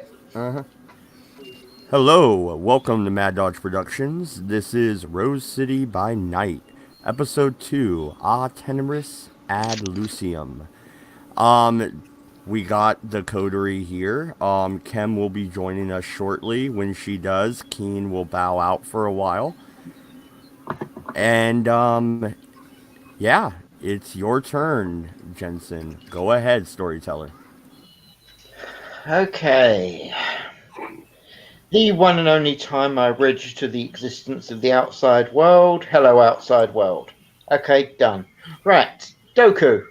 Uh-huh. Hello, welcome to Mad Dodge Productions. This is Rose City by Night, Episode 2, tenebris ad lucem. We got the coterie here. Kem will be joining us shortly. When she does, Keen will bow out for a while. And, yeah, it's your turn, Jensen. Go ahead, storyteller. Okay. The one and only time I register the existence of the outside world. Hello, outside world. Okay, done. Right, Doku.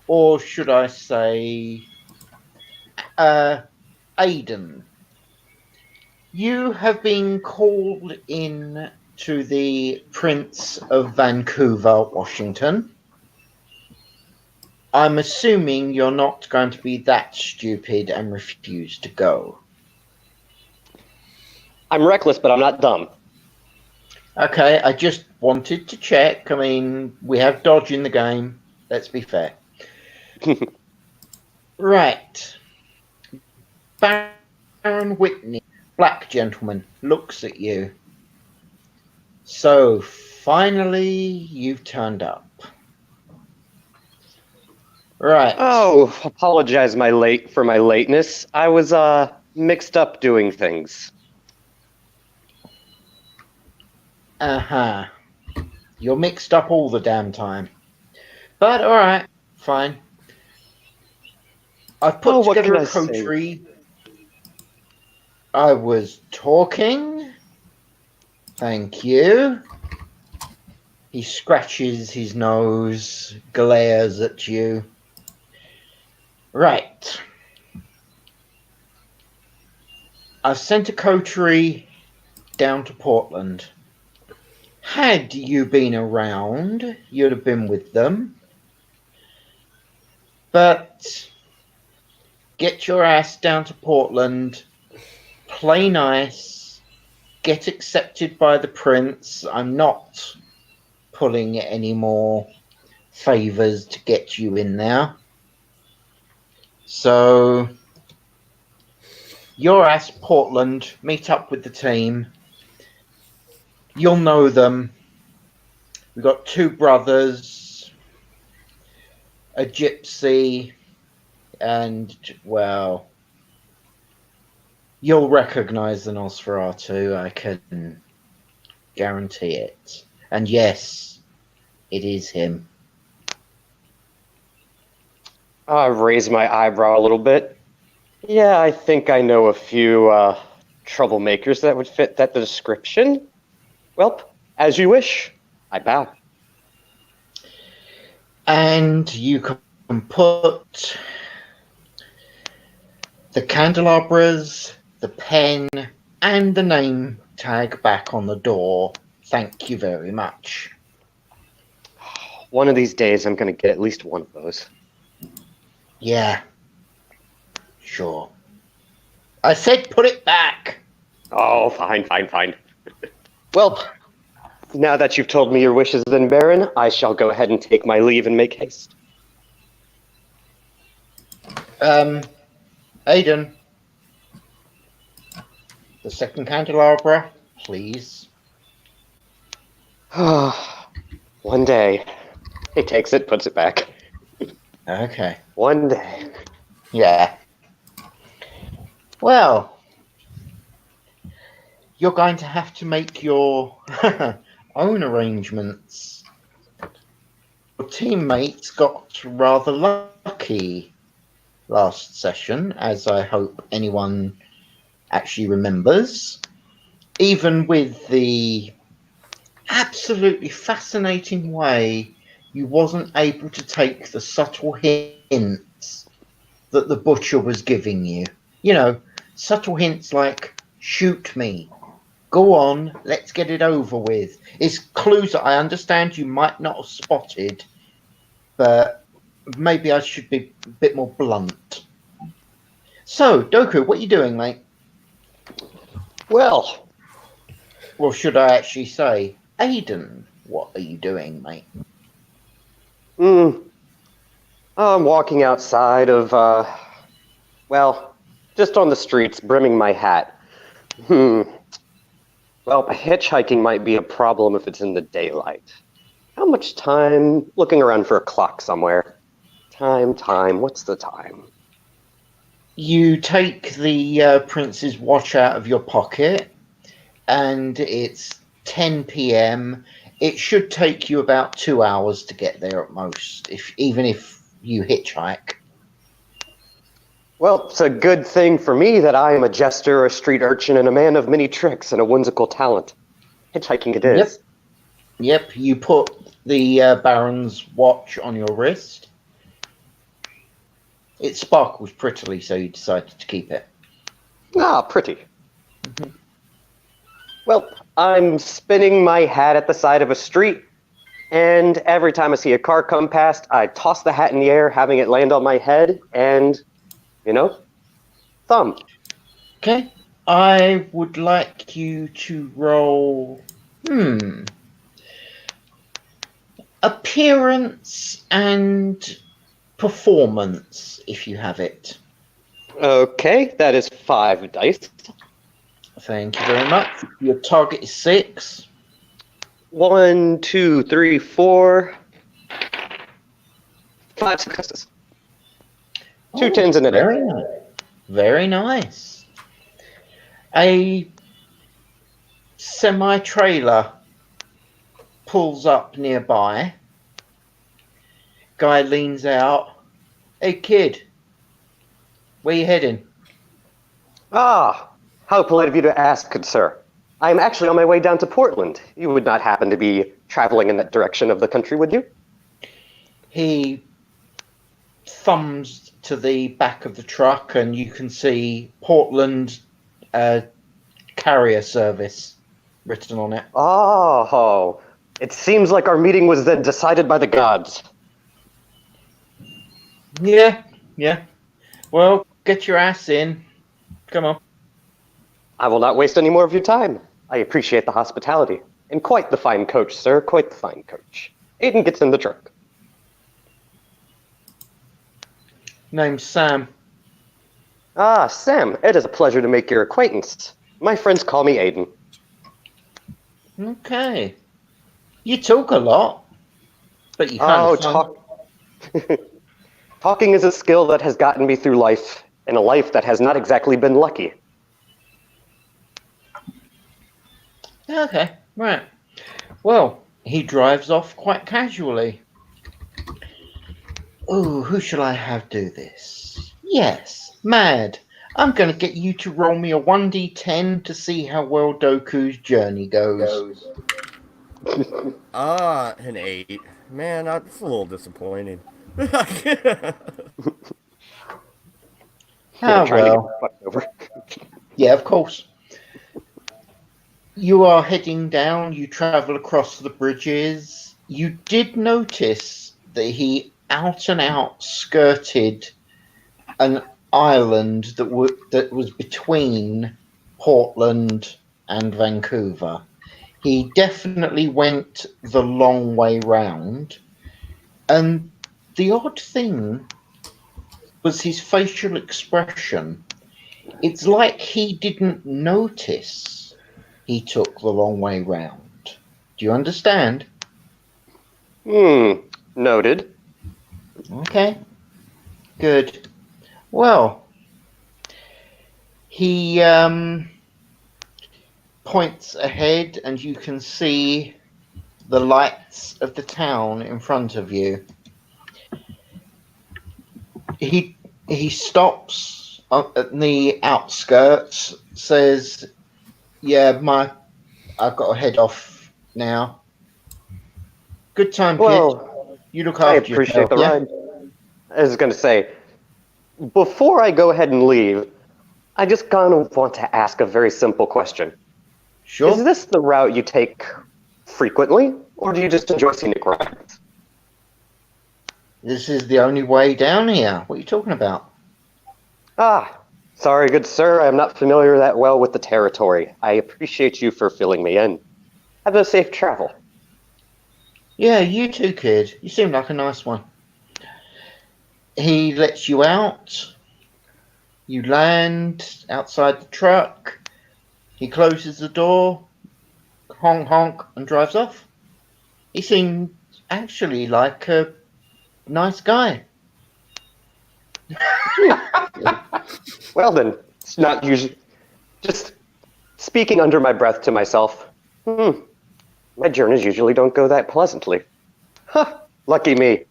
Or should I say, uh, Aiden. You have been called in to the Prince of Vancouver, Washington. I'm assuming you're not going to be that stupid and refuse to go. I'm reckless, but I'm not dumb. Okay, I just wanted to check. I mean, we have dodge in the game. Let's be fair. Right. Baron Whitney, black gentleman, looks at you. So, finally, you've turned up. Right. Oh, apologize for my lateness. I was mixed up doing things. Uh-huh. You're mixed up all the damn time. But alright, fine. I've put What together can a I say? coterie. I was talking. Thank you. He scratches his nose, glares at you. Right. I've sent a coterie down to Portland. Had you been around, you'd have been with them. But get your ass down to Portland, play nice, get accepted by the prince. I'm not pulling any more favors to get you in there. So your ass Portland, meet up with the team. You'll know them. We've got two brothers, a gypsy, and, well, you'll recognize the Nosferatu, I can guarantee it. And yes, it is him. I raised my eyebrow a little bit. Yeah, I think I know a few troublemakers that would fit that description. Welp, as you wish. I bow. And you can put the candelabras, the pen, and the name tag back on the door. Thank you very much. One of these days, I'm going to get at least one of those. Yeah, sure. I said put it back. Oh, fine. Welp, now that you've told me your wishes, then, Baron, I shall go ahead and take my leave and make haste. Aiden, the second candelabra, please. One day. He takes it, puts it back. Okay. One day. Yeah. Well, you're going to have to make your own arrangements. Your teammates got rather lucky last session, as I hope anyone actually remembers. Even with the absolutely fascinating way you wasn't able to take the subtle hints that the butcher was giving you. You know, subtle hints like, shoot me, go on, let's get it over with. It's clues that I understand you might not have spotted, but maybe I should be a bit more blunt. So, Doku, what are you doing, mate? Well, Or should I actually say, Aiden, what are you doing, mate? I'm walking outside of, well, Just on the streets, brimming my hat. Well, hitchhiking might be a problem if it's in the daylight. How much time? Looking around for a clock somewhere. Time, what's the time? You take the prince's watch out of your pocket, and it's 10 p.m. It should take you about 2 hours to get there at most, even if you hitchhike. Well, it's a good thing for me that I am a jester, a street urchin, and a man of many tricks and a whimsical talent. Hitchhiking it is. Yep, you put the Baron's watch on your wrist. It sparkles prettily, so you decided to keep it. Ah, pretty. Well, I'm spinning my hat at the side of a street, and every time I see a car come past, I toss the hat in the air, having it land on my head, and, thumb. Okay. I would like you to roll... appearance and performance, if you have it. Okay, that is 5 dice. Thank you very much. Your target is 6. 1, 2, 3, 4, 5 successes. 2 tens and an 8. Very nice. Very nice. A semi-trailer pulls up nearby. Guy leans out. Hey, kid. Where you heading? Ah, how polite of you to ask, good sir. I am actually on my way down to Portland. You would not happen to be traveling in that direction of the country, would you? He thumbs to the back of the truck, and you can see Portland carrier service written on it. Oh, it seems like our meeting was then decided by the gods. Yeah. Well, get your ass in. Come on. I will not waste any more of your time. I appreciate the hospitality. And quite the fine coach, sir, quite the fine coach. Aiden gets in the truck. Name's Sam. Ah, Sam, it is a pleasure to make your acquaintance. My friends call me Aiden. Okay. You talk a lot, but you kind of Talking is a skill that has gotten me through life, and a life that has not exactly been lucky. Okay, right. Well, he drives off quite casually. Oh, who shall I have do this? Yes, Mad. I'm going to get you to roll me a 1d10 to see how well Doku's journey goes. An 8. Man, that's a little disappointing. Well. Yeah, of course. You are heading down, you travel across the bridges. You did notice that he out and out skirted an island that was between Portland and Vancouver. He definitely went the long way round. And the odd thing was his facial expression. It's like he didn't notice he took the long way round. Do you understand? Noted. Okay. Good. Well, he points ahead and you can see the lights of the town in front of you. He stops at the outskirts, says, "Yeah, I've got to head off now. Good time, kid. You look after yourself." I appreciate the ride. I was going to say, before I go ahead and leave, I just kind of want to ask a very simple question. Sure. Is this the route you take frequently, or do you just enjoy scenic rides? This is the only way down here. What are you talking about? Ah, sorry, good sir. I am not familiar that well with the territory. I appreciate you for filling me in. Have a safe travel. Yeah, you too, kid. You seem like a nice one. He lets you out. You land outside the truck. He closes the door, honk honk, and drives off. He seemed actually like a nice guy. Well then, it's not usually just speaking under my breath to myself. My journeys usually don't go that pleasantly. Huh, lucky me.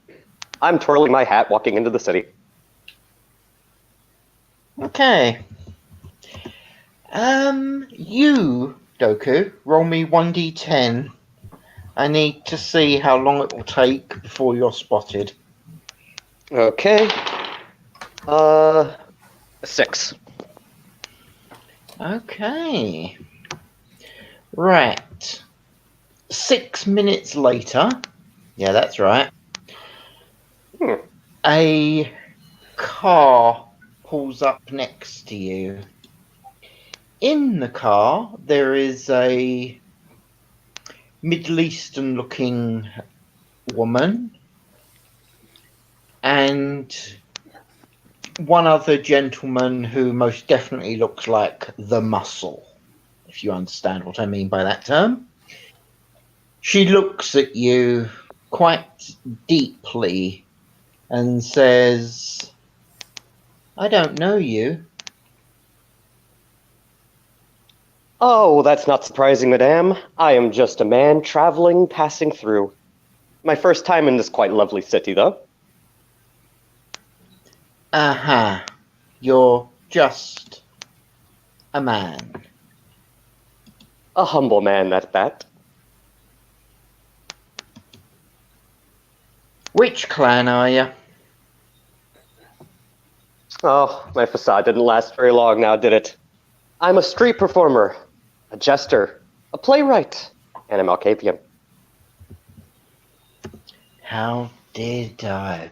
I'm twirling my hat walking into the city. Okay. You, Doku, roll me 1d10. I need to see how long it will take before you're spotted. Okay. 6. Okay. Right. 6 minutes later. Yeah, that's right. A car pulls up next to you. In the car, there is a Middle Eastern looking woman and one other gentleman who most definitely looks like the muscle, if you understand what I mean by that term. She looks at you quite deeply and says, I don't know you. Oh, that's not surprising, madame. I am just a man traveling, passing through. My first time in this quite lovely city, though. Aha, you're just a man. A humble man at that. Which clan are you? Oh, my facade didn't last very long now, did it? I'm a street performer, a jester, a playwright, and a Malkavian. How did I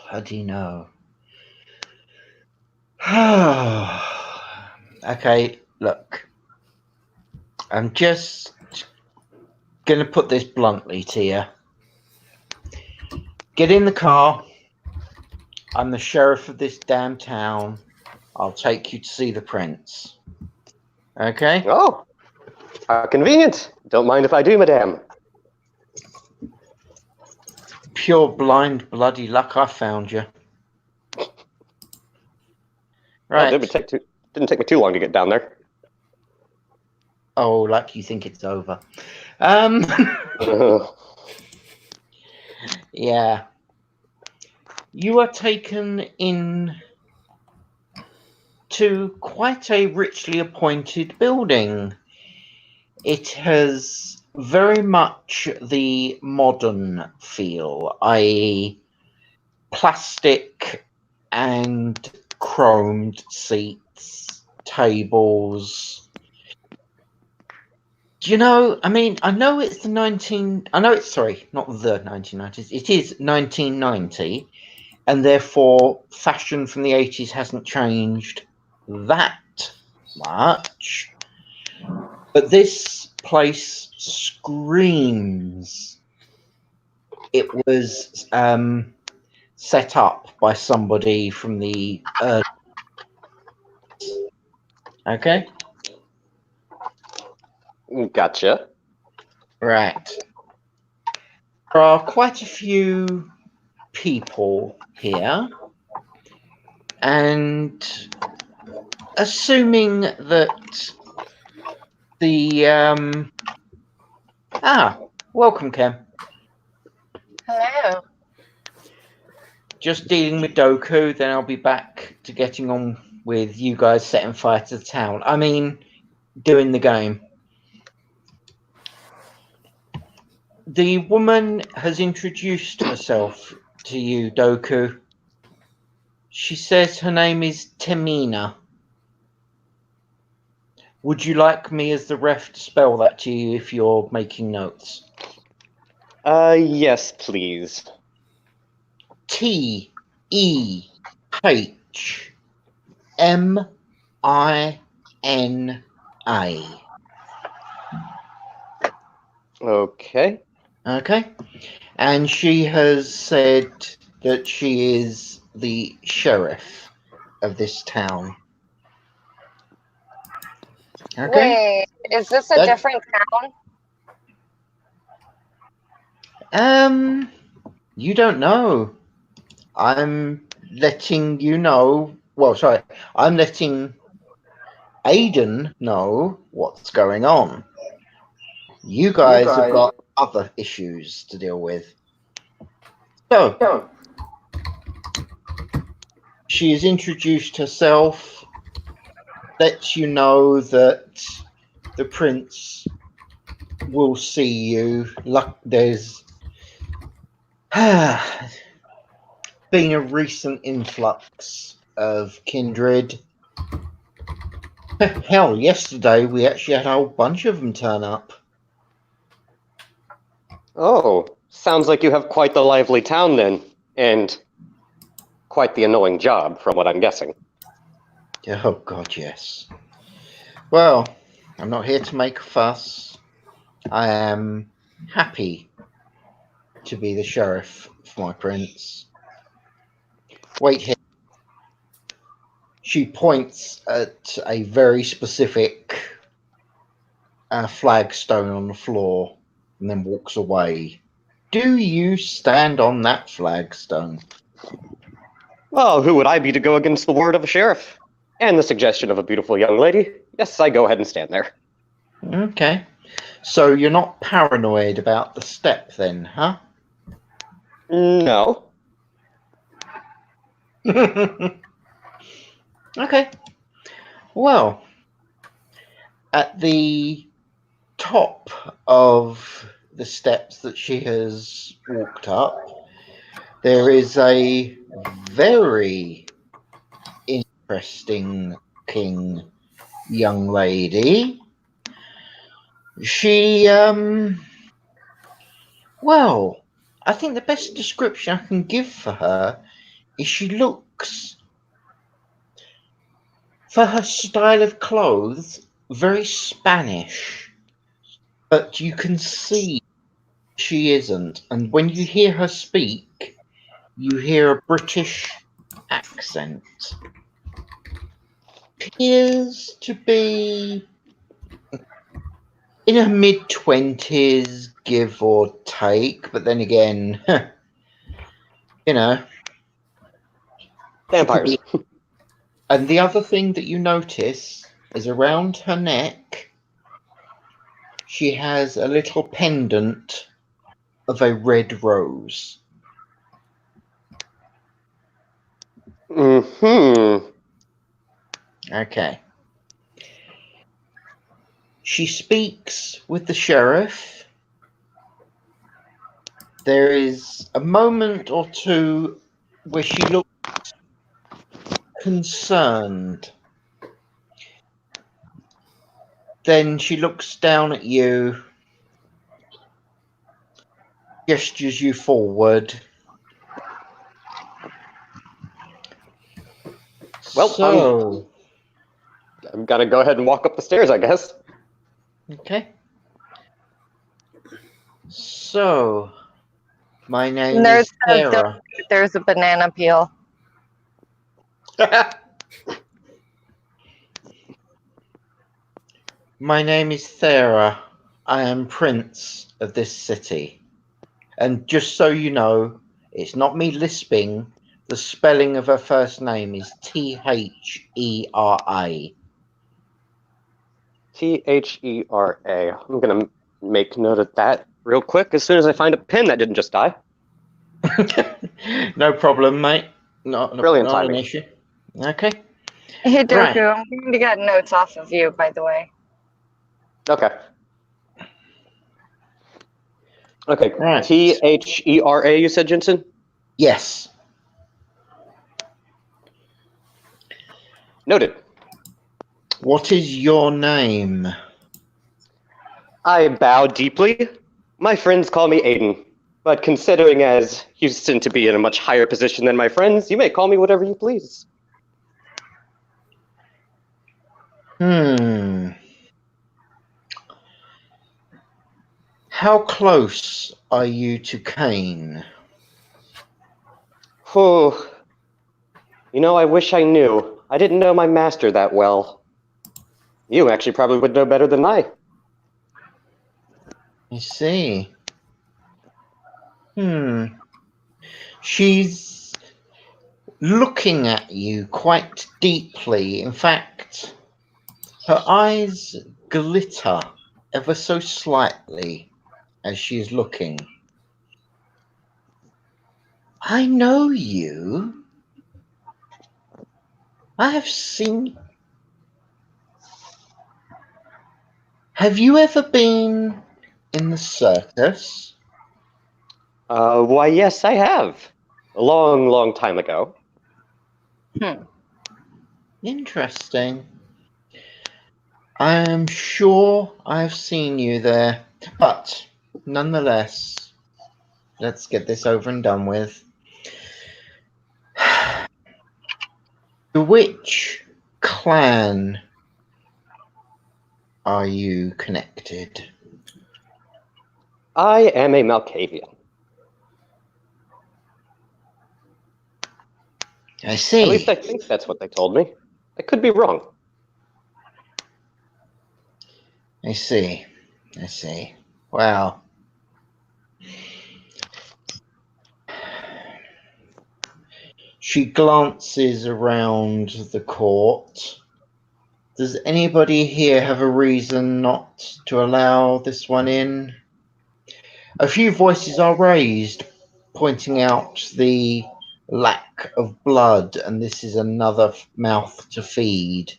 bloody know? Okay, look. I'm just gonna put this bluntly to you. Get in the car. I'm the sheriff of this damn town. I'll take you to see the prince. Okay? Oh, how convenient. Don't mind if I do, madame. Pure blind bloody luck I found you. Well, Right. didn't take me too long to get down there. Oh, like you think it's over. Yeah. You are taken in to quite a richly appointed building. It has very much the modern feel, i.e., plastic and chromed seats, tables. Do you know, I mean, I know it's sorry, not the 1990s, it is 1990, and therefore fashion from the 80s hasn't changed that much. But this place screams it was set up by somebody from the okay? Gotcha. Right. There are quite a few people here, and assuming that the welcome, Kem. Hello. Just dealing with Doku, then I'll be back to getting on with you guys setting fire to the town. I mean, doing the game. The woman has introduced herself to you, Doku. She says her name is Temina. Would you like me as the ref to spell that to you if you're making notes? Yes, please. Temina. Okay. Okay. And she has said that she is the sheriff. of this town. Okay. Wait, is this a That- different town? You don't know. I'm letting you know. Well, sorry, I'm letting Aiden know what's going on. You guys have got other issues to deal with. So, she's introduced herself, lets you know that the prince will see you. There's been a recent influx of kindred. Hell, yesterday we actually had a whole bunch of them turn up. Oh, sounds like you have quite the lively town then, and quite the annoying job, from what I'm guessing. Oh, God, yes. Well, I'm not here to make a fuss. I am happy to be the sheriff for my prince. Wait here. She points at a very specific flagstone on the floor and then walks away. Do you stand on that flagstone? Well, who would I be to go against the word of a sheriff? And the suggestion of a beautiful young lady? Yes, I go ahead and stand there. Okay. So you're not paranoid about the step then, huh? No. Okay. Well, at the top of the steps that she has walked up, there is a very interesting looking young lady. She, well, I think the best description I can give for her is she looks, for her style of clothes, very Spanish. But you can see she isn't. And when you hear her speak, you hear a British accent. Appears to be in her mid-20s, give or take. But then again, you know. Vampires. And the other thing that you notice is around her neck, she has a little pendant of a red rose. Mm-hmm. Okay. She speaks with the sheriff. There is a moment or two where she looks concerned. Then she looks down at you, gestures you forward. Well, So, I'm gonna go ahead and walk up the stairs, I guess. okay. So, my name is Sarah. There's a banana peel. My name is Thera. I am Prince of this city. And just so you know, it's not me lisping. The spelling of her first name is Thera. Thera. I'm gonna make note of that real quick as soon as I find a pin that didn't just die. No problem, mate. Not Brilliant an timing. issue. Okay. Hey, Doku, Right. I'm going to get notes off of you, by the way. Okay. Okay. Right. Thera, you said, Jensen? Yes. Noted. What is your name? I bow deeply. My friends call me Aiden, but considering as you seem to be in a much higher position than my friends, you may call me whatever you please. How close are you to Kane? Oh, I wish I knew. I didn't know my master that well. You actually probably would know better than I. I see. She's looking at you quite deeply. In fact, her eyes glitter ever so slightly as she's looking. I know you. I have seen. Have you ever been in the circus? Why, yes, I have. A long, long time ago. Interesting. I am sure I've seen you there, but nonetheless, let's get this over and done with. To which clan are you connected? I am a Malkavian. I At least see. I think that's what they told me. I could be wrong. I see. I see. Wow. She glances around the court. Does anybody here have a reason not to allow this one in? A few voices are raised, pointing out the lack of blood, and this is another mouth to feed.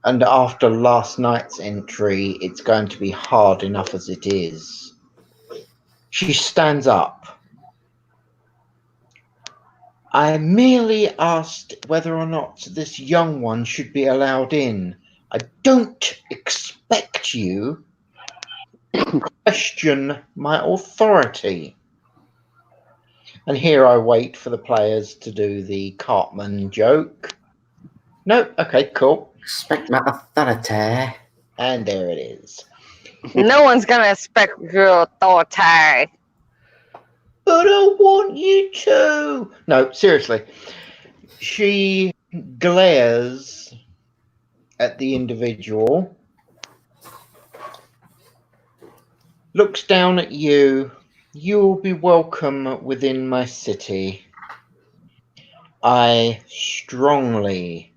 And after last night's entry, it's going to be hard enough as it is. She stands up. I merely asked whether or not this young one should be allowed in. I don't expect you to question my authority. And here I wait for the players to do the Cartman joke. No, okay, cool. Respect my authority. And there it is. No one's gonna respect your authority. But I want you to. No, seriously. She glares at the individual, looks down at you. You will be welcome within my city. I strongly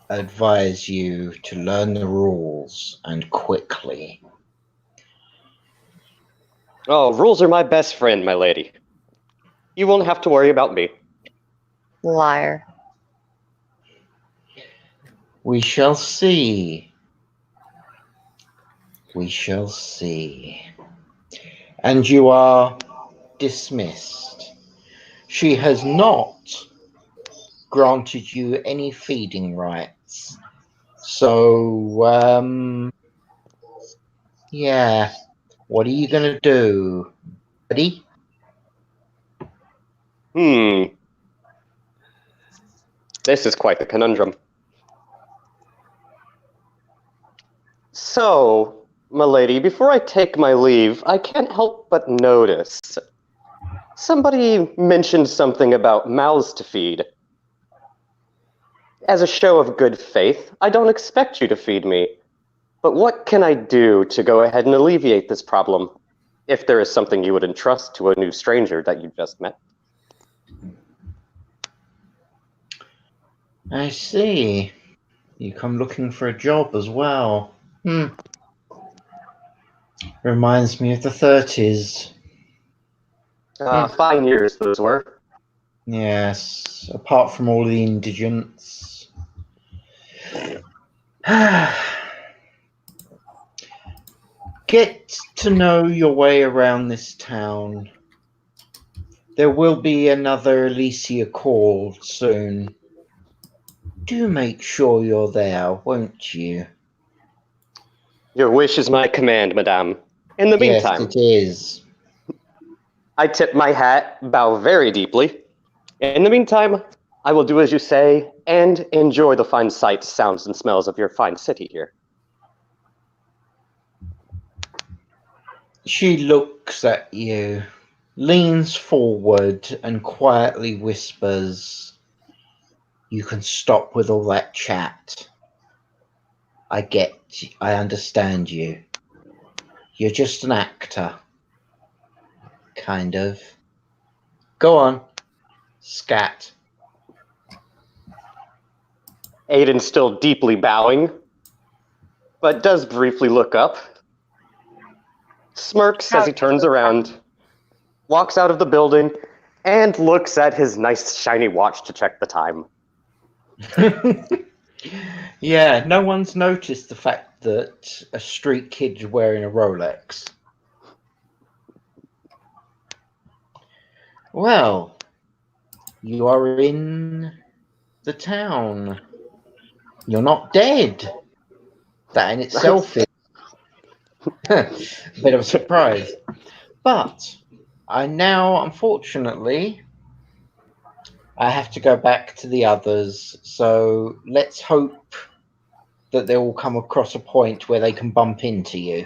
advise you to learn the rules and quickly. Oh, rules are my best friend, my lady. You won't have to worry about me. Liar. We shall see. We shall see. And you are dismissed. She has not granted you any feeding rights. So, yeah. What are you going to do, buddy? This is quite the conundrum. So, my lady, before I take my leave, I can't help but notice. Somebody mentioned something about mouths to feed. As a show of good faith, I don't expect you to feed me. But what can I do to go ahead and alleviate this problem, if there is something you would entrust to a new stranger that you just met? I see. You come looking for a job as well. Reminds me of the 30s. Fine years those were. Yes, apart from all the indigents. Get to know your way around this town. There will be another Alicia call soon. Do make sure you're there, won't you? Your wish is my command, madame. In the meantime, Yes, it is. I tip my hat, bow very deeply. In the meantime, I will do as you say and enjoy the fine sights, sounds, and smells of your fine city here. She looks at you, leans forward, and quietly whispers, You can stop with all that chat. I understand you. You're just an actor. Kind of. Go on. Scat. Aiden's still deeply bowing, but does briefly look up, smirks as he turns around, walks out of the building, and looks at his nice shiny watch to check the time. Yeah, no one's noticed the fact that a street kid's wearing a Rolex. Well, you are in the town. You're not dead. That in itself is a bit of a surprise. But unfortunately, I have to go back to the others. So let's hope that they will come across a point where they can bump into you.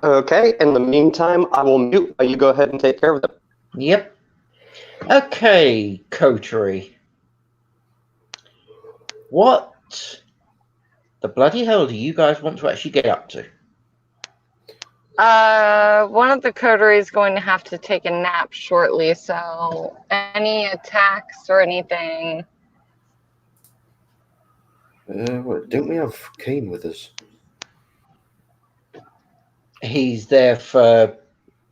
Okay, in the meantime, I will mute while you go ahead and take care of them. Yep. Okay, Coterie. What the bloody hell do you guys want to actually get up to? One of the coteries is going to have to take a nap shortly, so any attacks or anything? Don't we have Kane with us? He's there for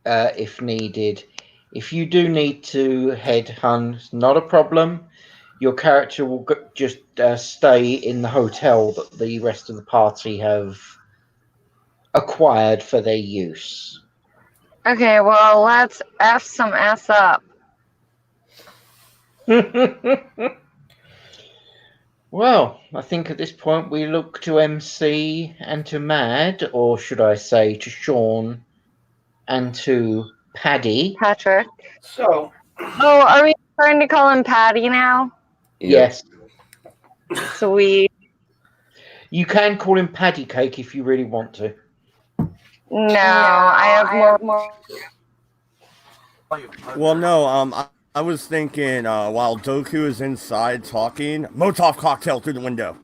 if needed. If you do need to head, hun, it's not a problem. Your character will just stay in the hotel that the rest of the party have acquired for their use. Okay, well, let's F some S up. Well, I think at this point we look to MC and to Mad, or should I say to Sean and to Paddy. Patrick. So, Oh, are we trying to call him Patty now? Yes. Sweet. You can call him Paddy Cake if you really want to. No, I have more. Well, no, I was thinking while Doku is inside talking, Molotov cocktail through the window.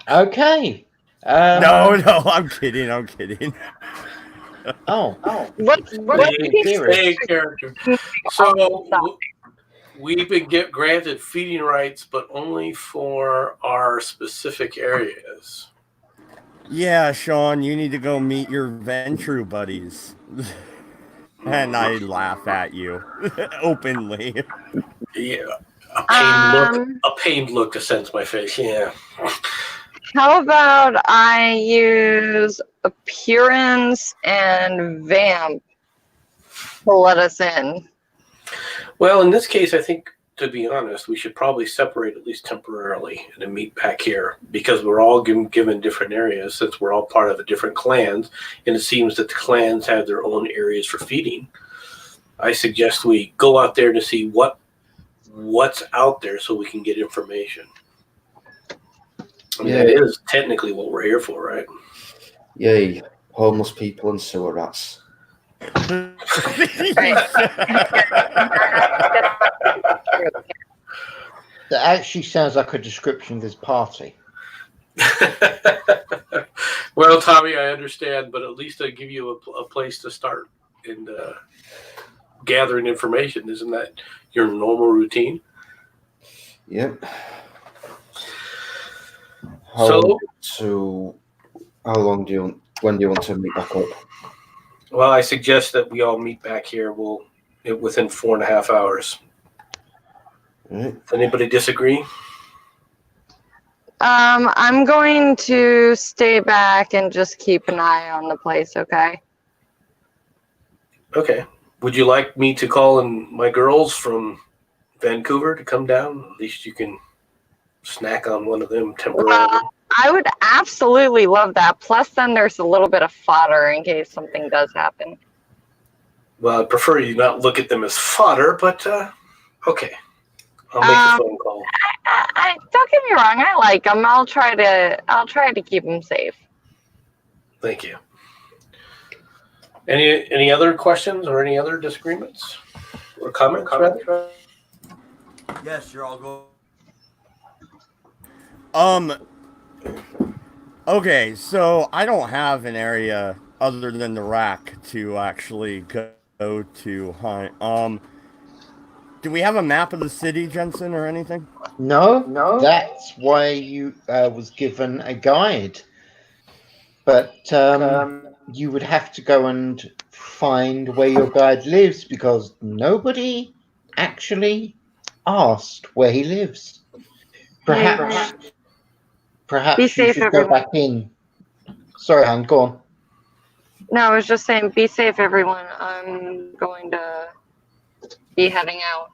Okay. No, I'm kidding. Oh. What's main character. So, we've been granted feeding rights, but only for our specific areas. Yeah, Sean, you need to go meet your Ventru buddies. And I laugh at you openly. Yeah, a pained look descends my face. Yeah. How about I use appearance and vamp to let us in? Well, in this case, I think, to be honest, we should probably separate at least temporarily and then meet back here because we're all given different areas since we're all part of the different clans, and it seems that the clans have their own areas for feeding. I suggest we go out there to see what's out there so we can get information. I mean, that is technically what we're here for, right? Yay, homeless people and sewer rats. That actually sounds like a description of this party. Well, Tommy, I understand, but at least I give you a place to start in gathering information. Isn't that your normal routine? Yep. When do you want to meet back up? Well, I suggest that we all meet back here. Within 4.5 hours. Right. Does anybody disagree? I'm going to stay back and just keep an eye on the place, okay? Okay. Would you like me to call in my girls from Vancouver to come down? At least you can snack on one of them temporarily. Well, I would absolutely love that. Plus, then there's a little bit of fodder in case something does happen. Well, I prefer you not look at them as fodder, but okay. I'll make a phone call. I don't get me wrong. I like them. I'll try to keep them safe. Thank you. Any other questions or any other disagreements? or comments, rather? Yes, you're all going. Okay, so I don't have an area other than the rack to actually go to hunt. Do we have a map of the city, Jensen, or anything? No, that's why you was given a guide. But you would have to go and find where your guide lives because nobody actually asked where he lives. Perhaps Be you safe, should go everyone. back in. Sorry, Han, go on. No, I was just saying, be safe, everyone. I'm going to be heading out.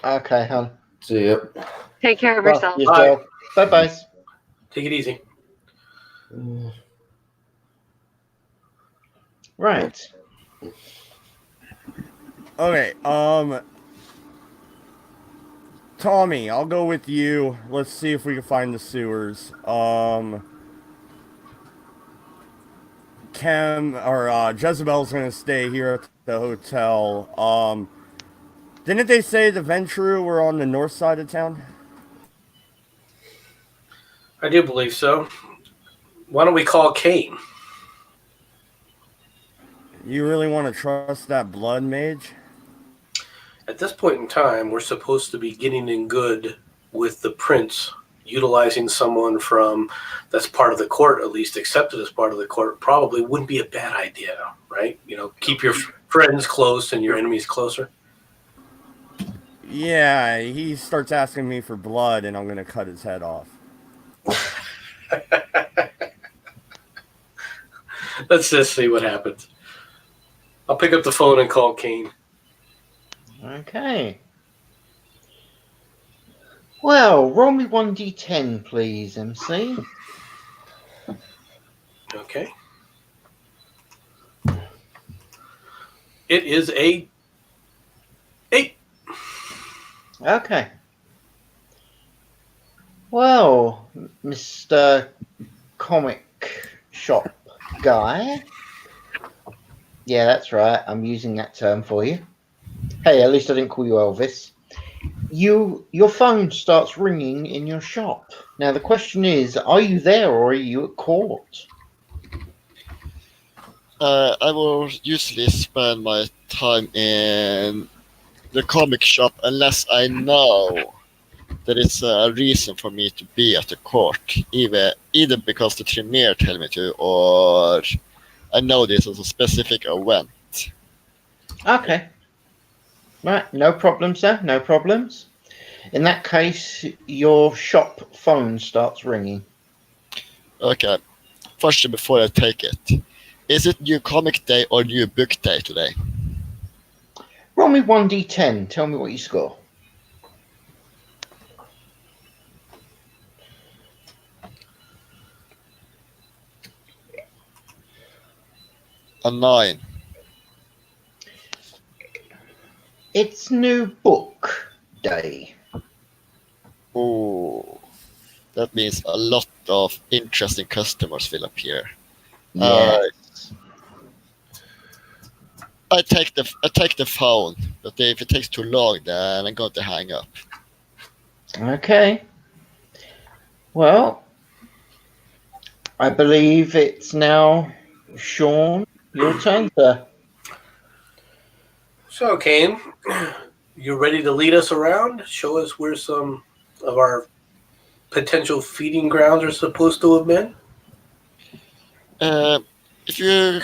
Okay, Han. See ya. Take care of Well, yourself. yourself. Bye-bye. Take it easy. Right. Okay, Tommy, I'll go with you. Let's see if we can find the sewers. Jezebel's gonna stay here at the hotel. Didn't they say the Ventru were on the north side of town? I do believe so. Why don't we call Kane? You really want to trust that blood mage? At this point in time, we're supposed to be getting in good with the prince. Utilizing someone from that's part of the court, at least accepted as part of the court, probably wouldn't be a bad idea, right? You know, keep your friends close and your enemies closer. Yeah, he starts asking me for blood and I'm gonna cut his head off. Let's just see what happens. I'll pick up the phone and call Kane. Okay. Well, roll me 1d10, please, MC. Okay. It is a 8. Okay. Well, Mr. Comic Shop Guy. Yeah, that's right. I'm using that term for you. Hey, at least I didn't call you Elvis. Your phone starts ringing in your shop. Now the question is, are you there or are you at court? I will usually spend my time in the comic shop unless I know there is a reason for me to be at the court, either because the Tremere tell me to, or I know this is a specific event. Okay. Right, no problem, sir. No problems. In that case, your shop phone starts ringing. Okay. First, before I take it, is it new comic day or new book day today? Roll me 1d10. Tell me what you score. A 9. It's new book day. Oh, that means a lot of interesting customers will appear. Yes. I take the phone, but if it takes too long, then I'm going to hang up. Okay. Well, I believe it's now Sean. Your turn, sir. So, Kane, you ready to lead us around? Show us where some of our potential feeding grounds are supposed to have been? If you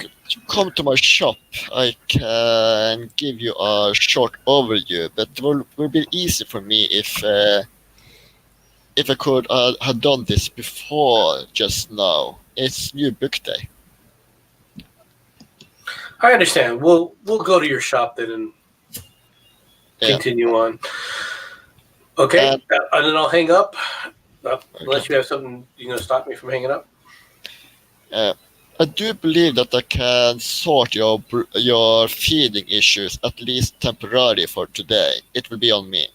come to my shop, I can give you a short overview, but it will be easy for me if I could have done this before just now. It's new book day. I understand. We'll go to your shop then and continue on. Okay, and then I'll hang up. Unless you have something, you're going to stop me from hanging up? I do believe that I can sort your feeding issues, at least temporarily for today. It will be on me.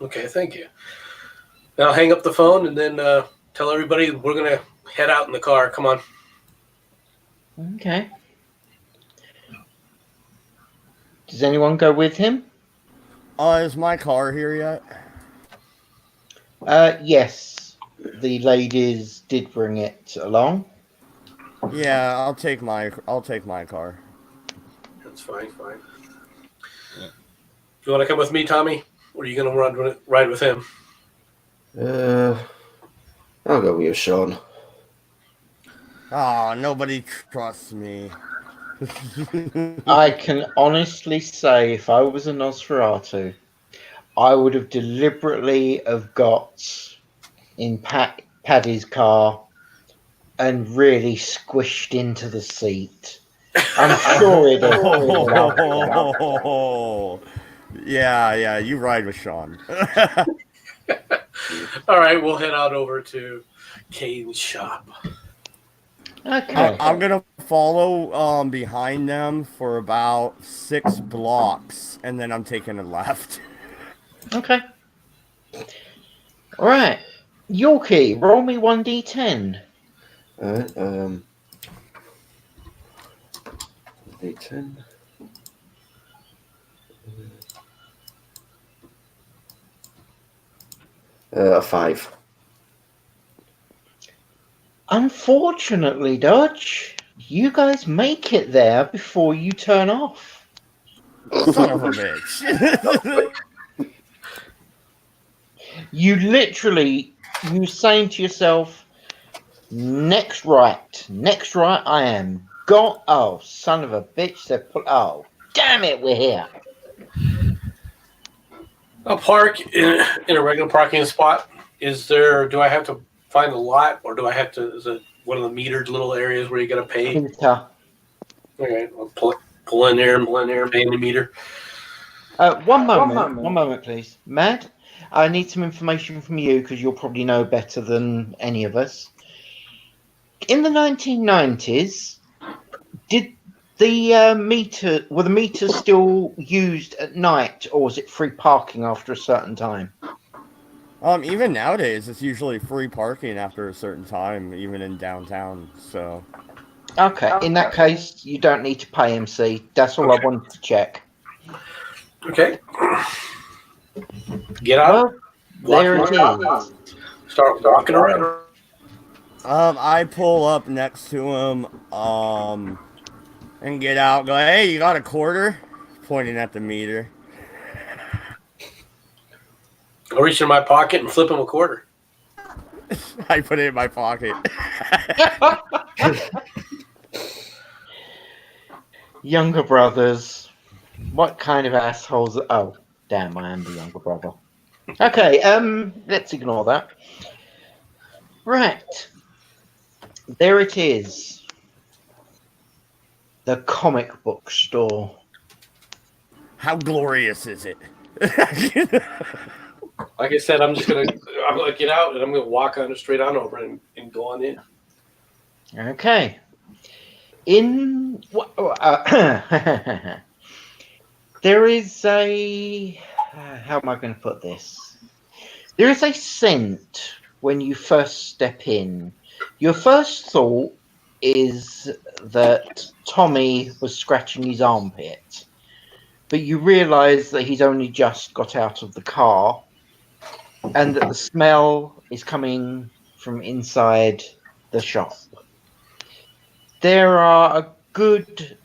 Okay, thank you. Now I'll hang up the phone and then tell everybody we're going to head out in the car. Come on. Okay. Does anyone go with him? Is my car here yet? Yes. The ladies did bring it along. Yeah, I'll take my car. That's fine. Yeah. You want to come with me, Tommy? Or are you going to ride with him? I'll go with you, Sean. Ah, nobody trusts me. I can honestly say, if I was a Nosferatu, I would have deliberately have got in Paddy's car and really squished into the seat. I'm sure he'd have loved that. Yeah, you ride with Sean. All right, we'll head out over to Kane's shop. Okay. I'm gonna follow behind them for about 6 blocks, and then I'm taking a left. Okay. All right. Yorkie, roll me 1d10. Alright, D10. A 5. Unfortunately, Dodge, you guys make it there before you turn off. Son of a bitch. You literally, you saying to yourself, next right I am. Oh, son of a bitch, oh, damn it, we're here. I'll park in a regular parking spot. Do I have to find a lot, or is it one of the metered little areas where you got to pay? Peter. Okay, I'll pull in there, pay in the meter. One moment, please. Matt, I need some information from you because you'll probably know better than any of us. In the 1990s, did the meters still used at night, or was it free parking after a certain time? Even nowadays, it's usually free parking after a certain time, even in downtown. So. Okay, in that case, you don't need to pay MC. That's all I wanted to check. Okay. Get out. Well, there it is. Start walking around. I pull up next to him, and get out. Go, hey, you got a quarter? Pointing at the meter. I'll reach in my pocket and flip him a quarter. I put it in my pocket. Younger brothers. What kind of assholes? Oh, damn, I am the younger brother. Okay, let's ignore that. Right. There it is. The comic book store. How glorious is it? Like I said, I'm gonna get out and I'm gonna walk on straight on over and go on in. Okay. There is a how am I going to put this? There is a scent when you first step in. Your first thought is that Tommy was scratching his armpit, but you realise that he's only just got out of the car, and that the smell is coming from inside the shop. There are a good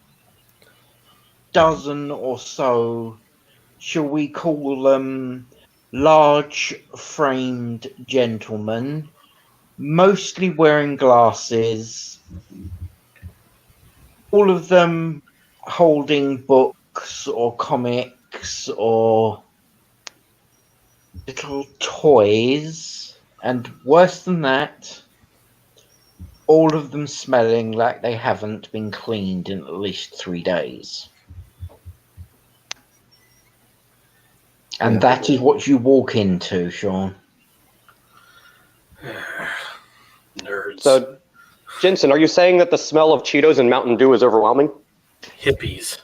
dozen or so, shall we call them, large framed gentlemen, mostly wearing glasses, all of them holding books or comics or little toys, and worse than that, all of them smelling like they haven't been cleaned in at least 3 days. And that is what you walk into, Sean. Nerds. So, Jensen, are you saying that the smell of Cheetos and Mountain Dew is overwhelming? Hippies.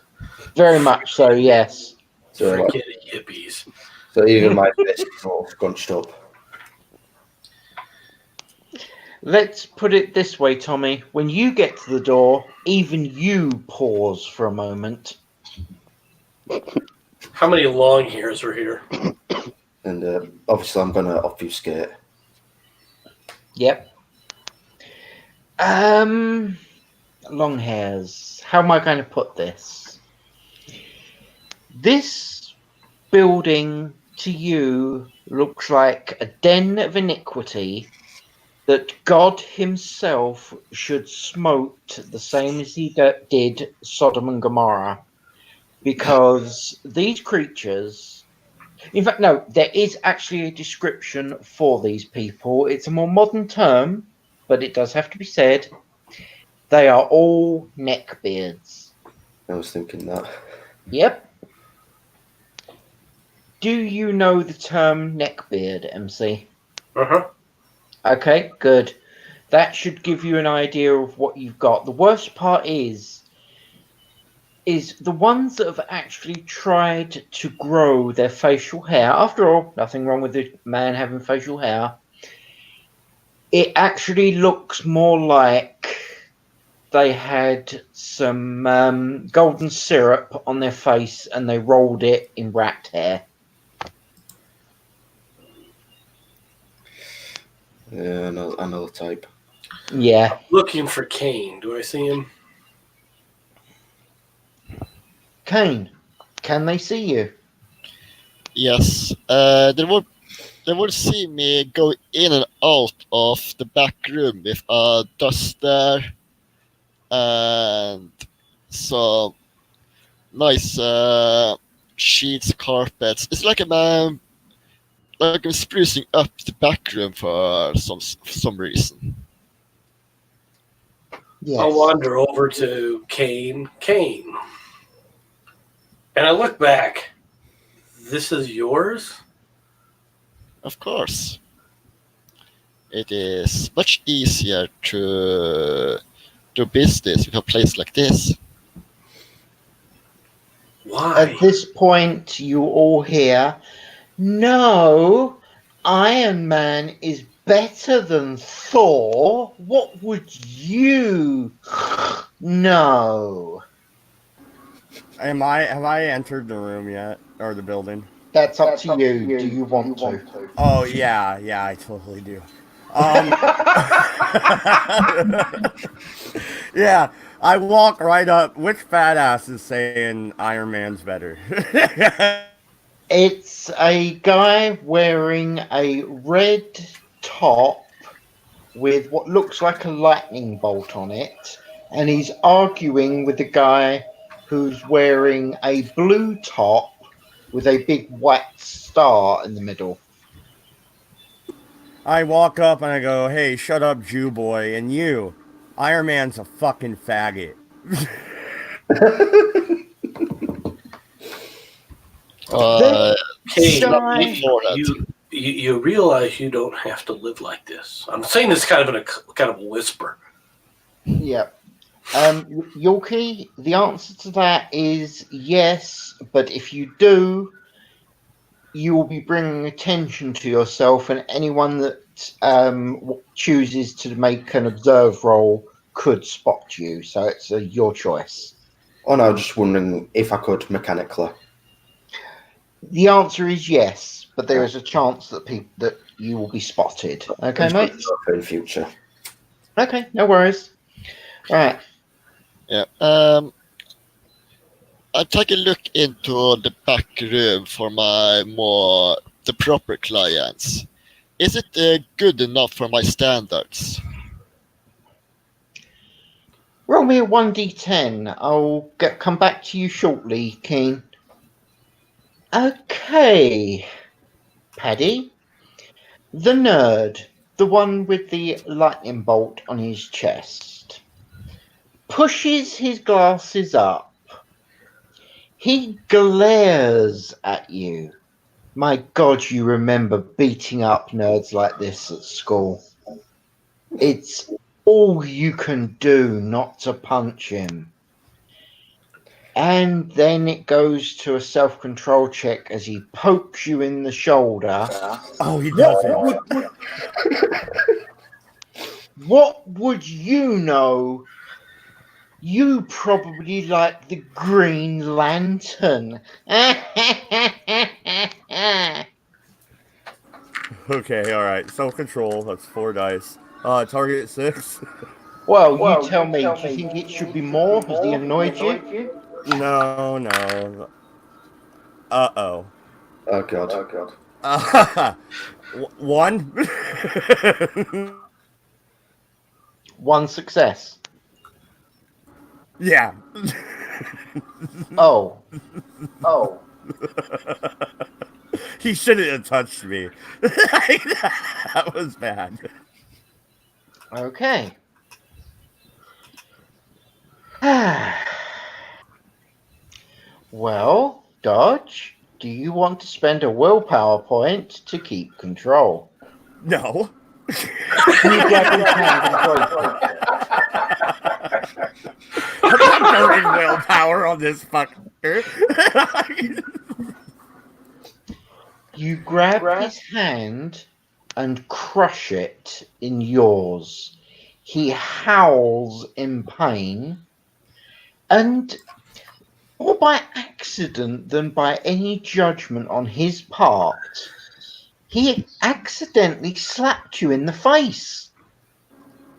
Very much so, yes. So, Freaking hippies. so even my fist is all scrunched up. Let's put it this way, Tommy. When you get to the door, even you pause for a moment. How many long hairs are here? And obviously, I'm going to obfuscate. Yep. Long hairs. How am I going to put this? This building to you looks like a den of iniquity that God himself should smote the same as he did Sodom and Gomorrah. Because these creatures, in fact, no, there is actually a description for these people. It's a more modern term, but it does have to be said. They are all neckbeards. I was thinking that. Yep. Do you know the term neckbeard, MC? Uh-huh. Okay, good. That should give you an idea of what you've got. The worst part is the ones that have actually tried to grow their facial hair. After all, nothing wrong with a man having facial hair. It actually looks more like they had some golden syrup on their face and they rolled it in rat hair. Yeah, I know the type. Yeah. Looking for Kane. Do I see him? Kane, can they see you? Yes. They would see me go in and out of the back room with a duster and some nice sheets, carpets. It's like I'm sprucing up the back room for some reason. Yes. I'll wander over to Kane. Kane. And I look back. This is yours? Of course. It is much easier to do business with a place like this. Why? At this point, you all hear, no, Iron Man is better than Thor. What would you know? Have I entered the room yet? Or the building? That's up to you. Do you want to? Oh, yeah, I totally do. Yeah, I walk right up. Which fat ass is saying Iron Man's better? It's a guy wearing a red top with what looks like a lightning bolt on it, and he's arguing with the guy who's wearing a blue top with a big white star in the middle. I walk up and I go, hey, shut up, Jew boy. And you, Iron Man's a fucking faggot. Kane, Guy- you realize you don't have to live like this. I'm saying this kind of in a kind of a whisper. Yeah. Yorkie, the answer to that is yes, but if you do, you will be bringing attention to yourself, and anyone that chooses to make an observe roll could spot you. So it's your choice. Oh no, just wondering if I could mechanically. The answer is yes, but there is a chance that you will be spotted. Okay, mate? In future. Okay, no worries. All right. Yeah. I take a look into the back room for the proper clients. Is it good enough for my standards? Roll me a 1d10. I'll come back to you shortly, Keen. Okay, Paddy. The nerd, the one with the lightning bolt on his chest, pushes his glasses up. He glares at you. My God, you remember beating up nerds like this at school. It's all you can do not to punch him. And then it goes to a self-control check as he pokes you in the shoulder. Oh, he does it. What would you know You probably like the Green Lantern. Okay, alright. Self-control, that's 4 dice. Target 6? Well, you tell me. Do you think it should be more? Has he annoyed you? No, no. Uh-oh. Oh god. One? One success. Yeah. Oh, He shouldn't have touched me. That was bad. okay. Well, Dodge, do you want to spend a willpower point to keep control? No. Can you grab his hand and break it? I'm not burning willpower on this fucker. You grab his hand and crush it in yours. He howls in pain, and more by accident than by any judgment on his part, he accidentally slapped you in the face.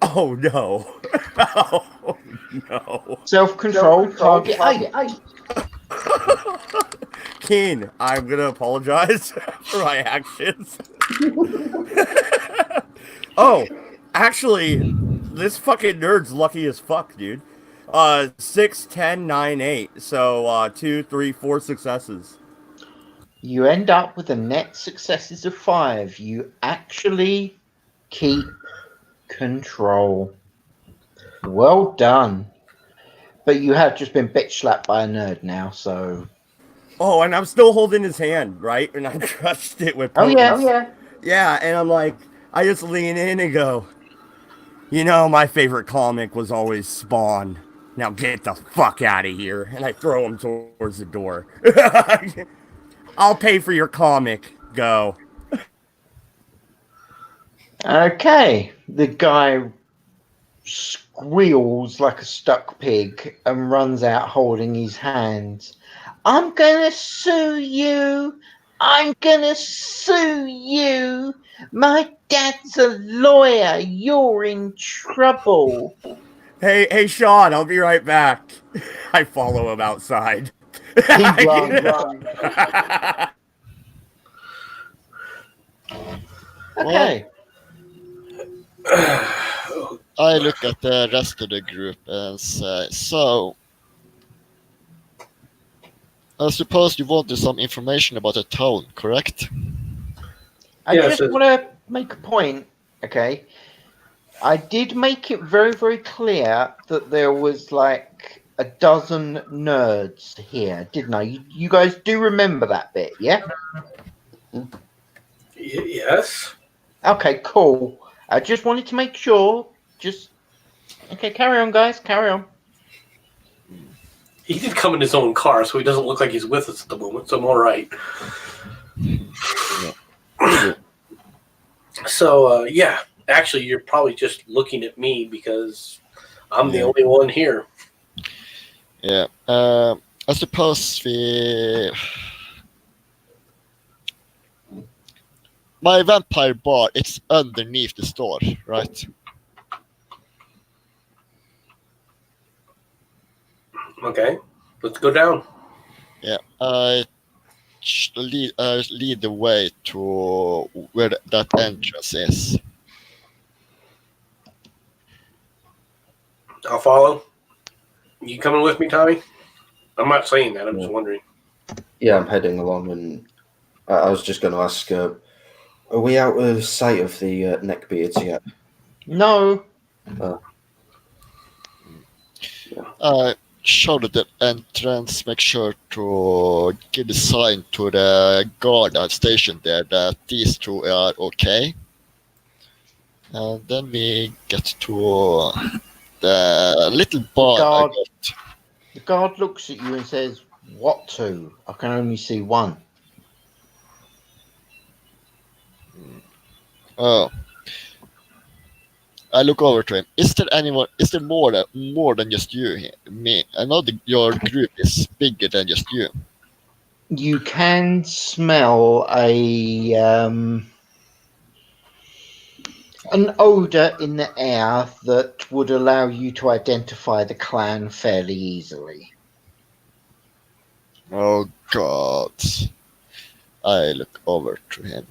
Oh no. Oh no. Self-control, target 8. Keen, I'm gonna apologize for my actions. Oh, actually, this fucking nerd's lucky as fuck, dude. 6, 10, 9, 8. So, 2, 3, 4 successes. You end up with a net successes of 5. You actually keep control. Well done. But you have just been bitch slapped by a nerd now, so. Oh, and I'm still holding his hand, right? And I crushed it with Oh, potence. yeah. Yeah, and I'm like, I just lean in and go, you know, my favorite comic was always Spawn. Now get the fuck out of here. And I throw him towards the door. I'll pay for your comic. Go. Okay. The guy squeals like a stuck pig and runs out holding his hands. I'm gonna sue you. I'm gonna sue you. My dad's a lawyer. You're in trouble. Hey, Sean, I'll be right back. I follow him outside. He runs. Okay. I look at the rest of the group and say, so, I suppose you wanted some information about the town, correct? I Yes, just want to make a point, okay? I did make it very, very clear that there was like a dozen nerds here, didn't I? You guys do remember that bit, yeah? Yes. Okay, cool. I just wanted to make sure. Okay, carry on, guys. Carry on. He did come in his own car, so he doesn't look like he's with us at the moment, so I'm all right. So, yeah, actually, you're probably just looking at me because I'm the only one here. Yeah. I suppose my vampire bar, it's underneath the store, right? Okay, let's go down. Yeah. I lead the way to where that entrance is. I'll follow. You coming with me, Tommy? I'm not saying that. I'm just wondering. Yeah, I'm heading along, and I was just going to ask, are we out of sight of the neckbeards yet? No. Show the entrance, make sure to give the sign to the guard at station there that these two are okay. And then we get to the little bar. The guard looks at you and says, "What two? I can only see one." Oh. I look over to him. Is there anyone? Is there more than just you here? Me. I know your group is bigger than just you. You can smell an odor in the air that would allow you to identify the clan fairly easily. Oh God! I look over to him.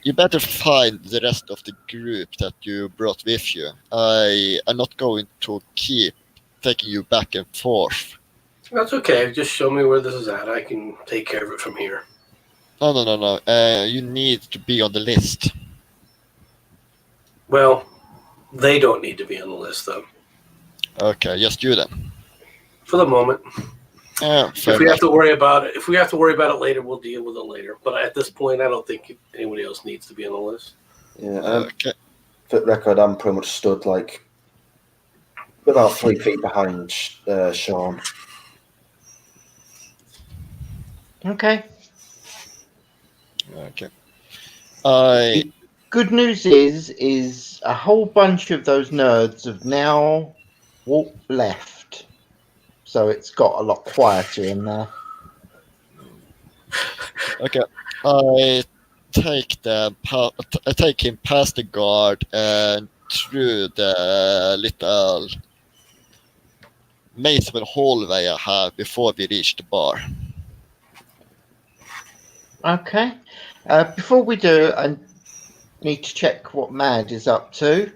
You better find the rest of the group that you brought with you. I am not going to keep taking you back and forth. That's okay. Just show me where this is at. I can take care of it from here. No. You need to be on the list. Well, they don't need to be on the list, though. Okay, just you then. For the moment. Fair If we enough. have to worry about it later, we'll deal with it later. But at this point, I don't think anybody else needs to be on the list. Yeah. Okay. For the record, I'm pretty much stood like about 3 feet behind Sean. Okay. Okay. I Good news is a whole bunch of those nerds have now walked left. So it's got a lot quieter in there. okay. I take him past the guard and through the little maze-like hallway I have before we reach the bar. Okay. Before we do, I need to check what Mad is up to.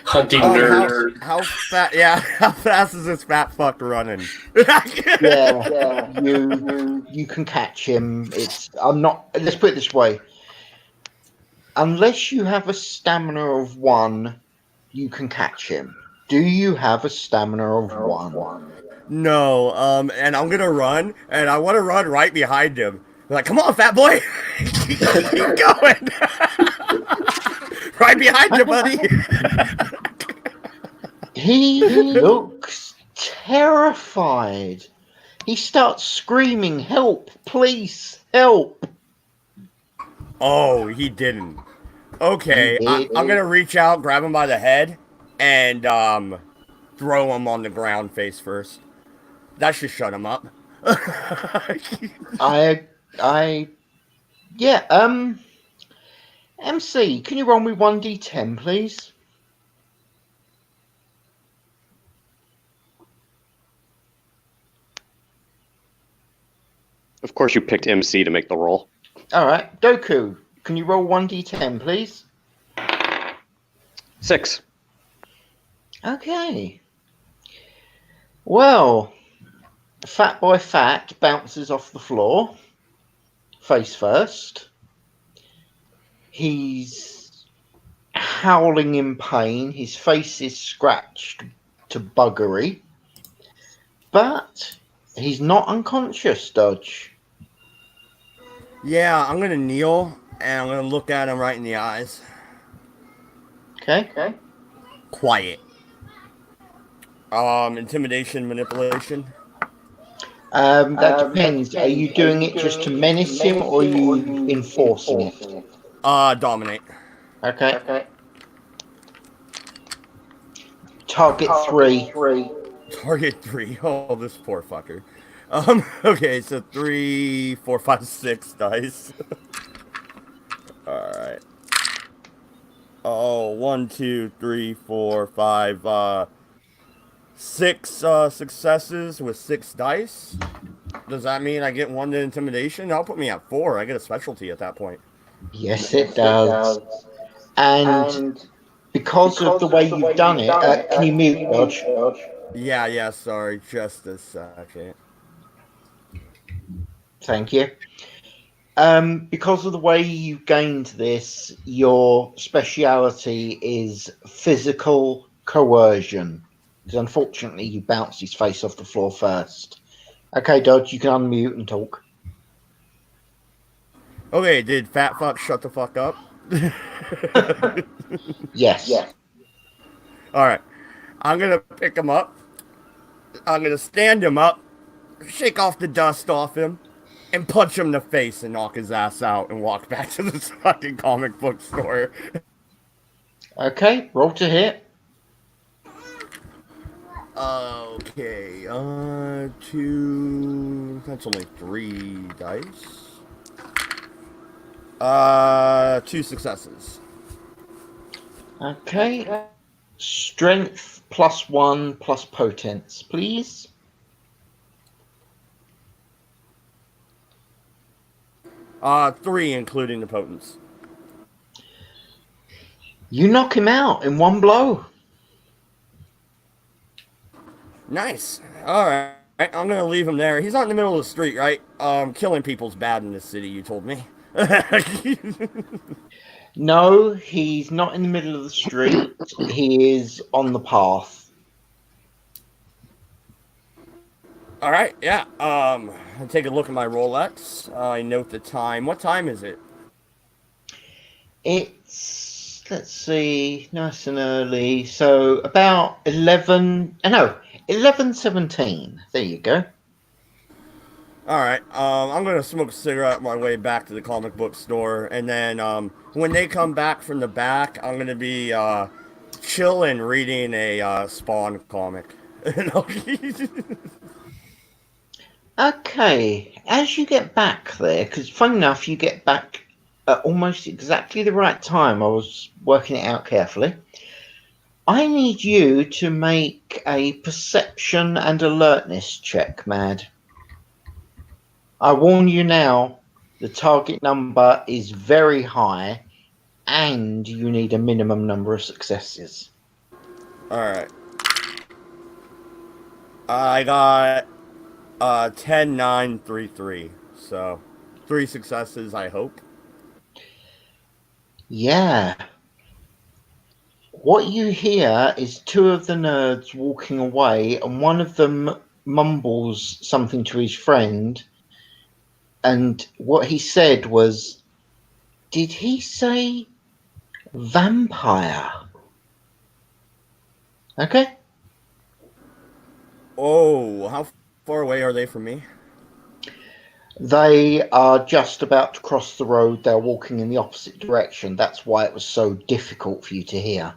Hunting Oh, nerds. how fast? Yeah, how fast is this fat fuck running? Yeah, you can catch him. I'm not. Let's put it this way: unless you have a stamina of 1, you can catch him. Do you have a stamina of 1? No, and I'm gonna run, and I want to run right behind him. Like, come on, fat boy, keep going, right behind you, buddy. He looks terrified. He starts screaming, "Help! Please, help!" Oh, he didn't. Okay, I'm gonna reach out, grab him by the head, and throw him on the ground face first. That should shut him up. Yeah. MC, can you roll me 1d10, please? Of course, you picked MC to make the roll. All right, Doku, can you roll 1d10, please? 6. Okay. Well, Fat Boy Fat bounces off the floor, face first. He's howling in pain. His face is scratched to buggery. But he's not unconscious, Dodge. Yeah, I'm gonna kneel, and I'm gonna look at him right in the eyes. Okay. Quiet. Intimidation, manipulation. That depends. Are you doing it just to menace him, or are you enforcing it? Dominate. Okay. Target 3. Target 3. Oh, this poor fucker. Okay, so 3, 4, 5, 6 dice. Alright. Oh, 1, 2, 3, 4, 5, 6 successes with 6 dice. Does that mean I get 1 to intimidation? That'll put me at 4. I get a specialty at that point. Yes, it does. And because of the way you've done it, can you mute, Dodge? Yeah, sorry. Just a second. Thank you. Because of the way you gained this, your speciality is physical coercion. Because unfortunately, you bounced his face off the floor first. Okay, Dodge, you can unmute and talk. Okay, did fat fuck shut the fuck up? Yes. Alright. I'm gonna pick him up. I'm gonna stand him up. Shake off the dust off him. and punch him in the face and knock his ass out and walk back to the fucking comic book store. Okay, roll to hit. Okay, two. That's only 3 dice. Two successes. Okay. Strength +1 plus potence, please. Three including the potence. You knock him out in one blow. Nice. All right, I'm gonna leave him there. He's not in the middle of the street, right? Killing people's bad in this city. You told me. No, he's not in the middle of the street. He is on the path. All right, yeah. I take a look at my Rolex. I note the time. What time is it? It's, let's see, nice and early. So about 11:17. There you go. All right. I'm gonna smoke a cigarette on my way back to the comic book store, and then when they come back from the back, I'm gonna be chilling, reading a Spawn comic. Okay, as you get back there, because fun enough, you get back at almost exactly the right time. I was working it out carefully. I need you to make a perception and alertness check, Mad. I warn you now, the target number is very high, and you need a minimum number of successes. All right. I got 10, 9, 3, 3. So 3 successes, I hope. Yeah. What you hear is 2 of the nerds walking away, and one of them mumbles something to his friend. And what he said was, did he say vampire? Okay. Oh, how far away are they from me? They are just about to cross the road. They're walking in the opposite direction. That's why it was so difficult for you to hear.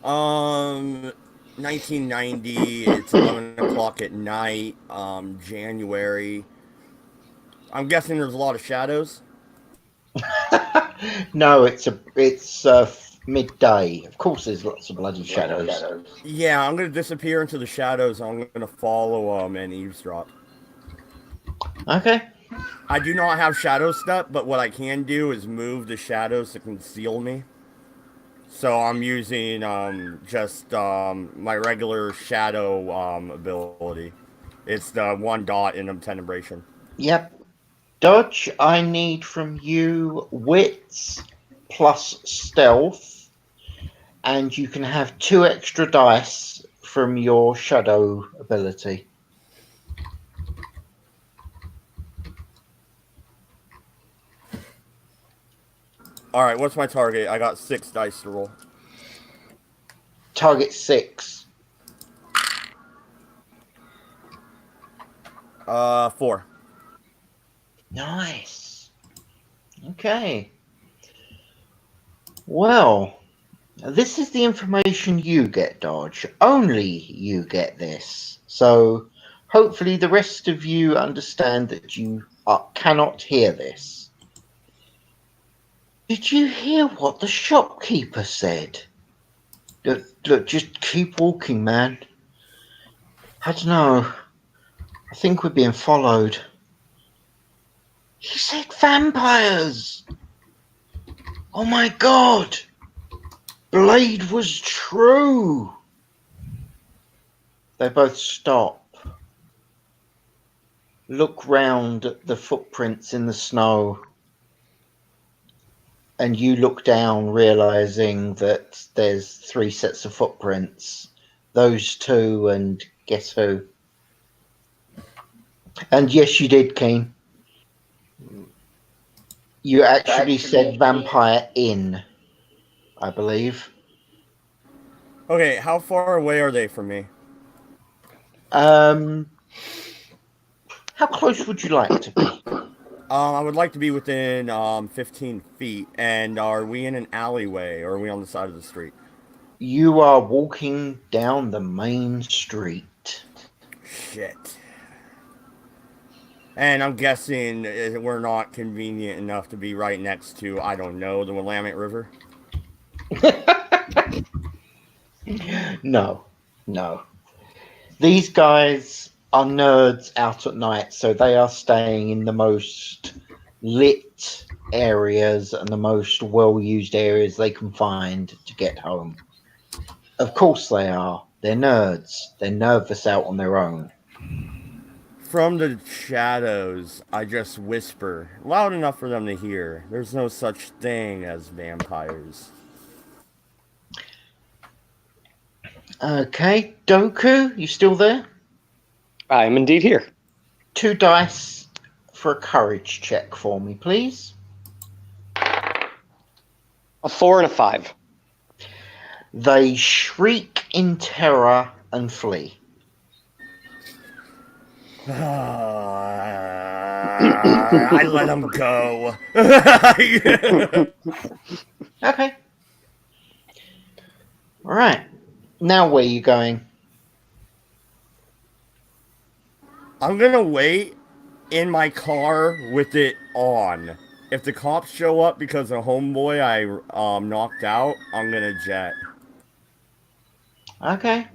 1990. It's 11 o'clock at night. January. I'm guessing there's a lot of shadows. No, it's midday. Of course, there's lots of bloody shadows. Yeah, I'm gonna disappear into the shadows. I'm gonna follow and eavesdrop. Okay. I do not have shadow step, but what I can do is move the shadows to conceal me. So I'm using just my regular shadow ability. It's the 1 dot in tenebration. Yep. Dodge, I need from you wits plus stealth, and you can have 2 extra dice from your shadow ability. All right, what's my target? I got 6 dice to roll. Target 6. 4. Nice. Okay. Well, this is the information you get, Dodge. Only you get this. So hopefully the rest of you understand that you cannot hear this. Did you hear what the shopkeeper said? Look, just keep walking, man. I don't know. I think we're being followed. He said vampires! Oh my god! Blade was true! They both stop. Look round at the footprints in the snow. And you look down, realizing that there's 3 sets of footprints. Those 2, and guess who? And yes, you did, Keen. You actually said vampire inn, I believe. Okay, how far away are they from me? How close would you like to be? I would like to be within 15 feet. And are we in an alleyway or are we on the side of the street? You are walking down the main street. Shit. And I'm guessing we're not convenient enough to be right next to, I don't know, the Willamette River. No, no. These guys are nerds out at night, so they are staying in the most lit areas and the most well used areas they can find to get home. Of course they are. They're nerds. They're nervous out on their own. From the shadows, I just whisper, loud enough for them to hear. There's no such thing as vampires. Okay, Doku, you still there? I am indeed here. 2 dice for a courage check for me, please. A 4 and a 5. They shriek in terror and flee. I let them go. Okay. All right. Now where are you going? I'm gonna wait in my car with it on. If the cops show up because of homeboy I knocked out, I'm gonna jet. Okay.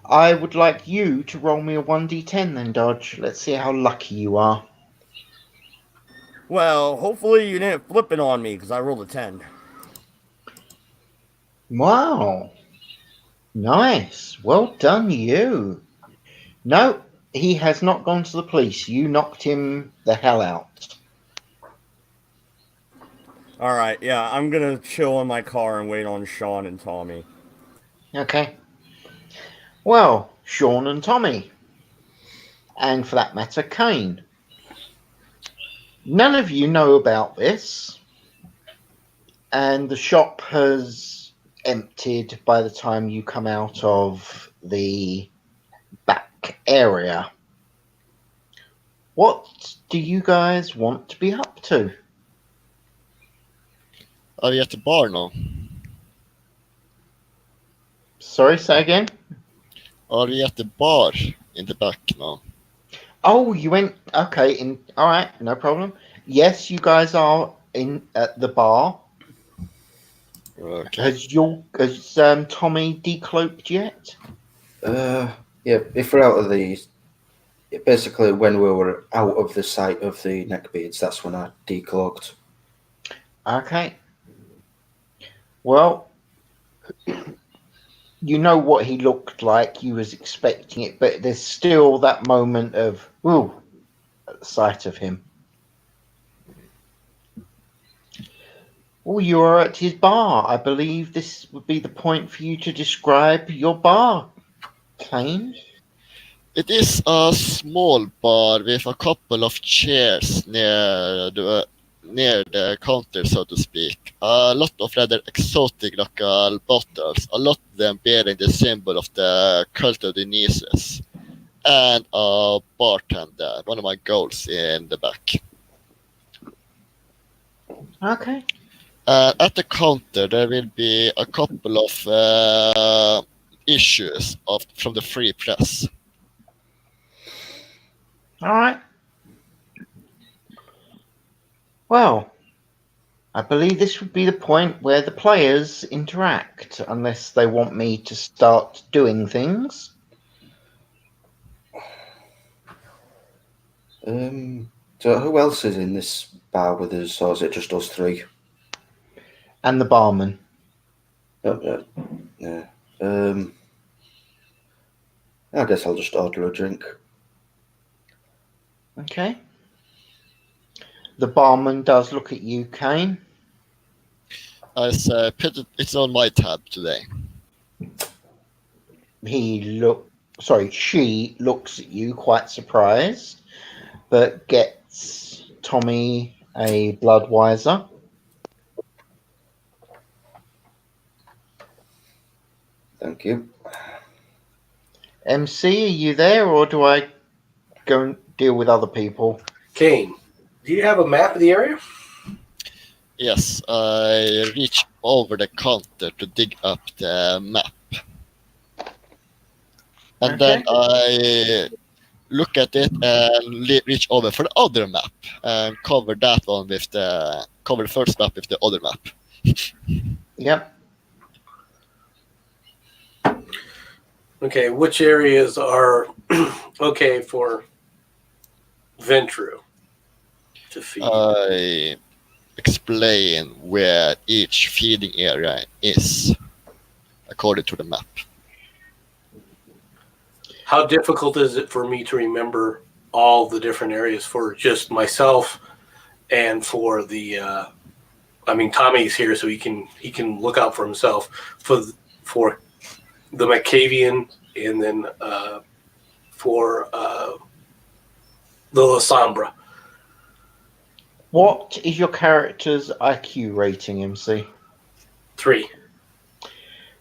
I would like you to roll me a 1d10 then, Dodge. Let's see how lucky you are. Well, hopefully you didn't flip it on me because I rolled a 10. Wow. Nice. Well done, you. No, he has not gone to the police. You knocked him the hell out. Alright, yeah, I'm gonna chill in my car and wait on Sean and Tommy. Okay. Well, Sean and Tommy. And for that matter, Kane. None of you know about this. And the shop has emptied by the time you come out of the back area. What do you guys want to be up to? Are we at the bar now? Sorry, say again? Are we at the bar in the back now? Oh, you went okay. All right, no problem. Yes, you guys are in at the bar. Okay. Has Tommy decloaked yet? Yeah, if we're out of the, basically when we were out of the sight of the neckbeards, that's when I decloaked. Okay. Well, you know what he looked like. You was expecting it, but there's still that moment of ooh at the sight of him. Oh, you are at his bar. I believe this would be the point for you to describe your bar, Kane. It is a small bar with a couple of chairs near the counter, so to speak. A lot of rather exotic local bottles, a lot of them bearing the symbol of the cult of the Dionysus, and a bartender, one of my goals in the back. Okay. At the counter, there will be a couple of issues from the free press. All right. Well, I believe this would be the point where the players interact, unless they want me to start doing things. So who else is in this bar with us, or is it just us three? And the barman. Yeah. I guess I'll just order a drink. Okay. The barman does look at you, Kane. I say, it's on my tab today. She looks at you quite surprised, but gets Tommy a Bloodweiser. Thank you. MC, are you there, or do I go deal with other people. Kane, do you have a map of the area? Yes, I reach over the counter to dig up the map. And then I look at it and reach over for the other map and cover that one with cover the first map with the other map. Yep. Okay, which areas are okay for Ventru to feed? I explain where each feeding area is according to the map. How difficult is it for me to remember all the different areas for just myself and for the? Tommy's here, so he can look out for himself for the Macavian, and then for the Lasombra. What is your character's IQ rating, MC? 3.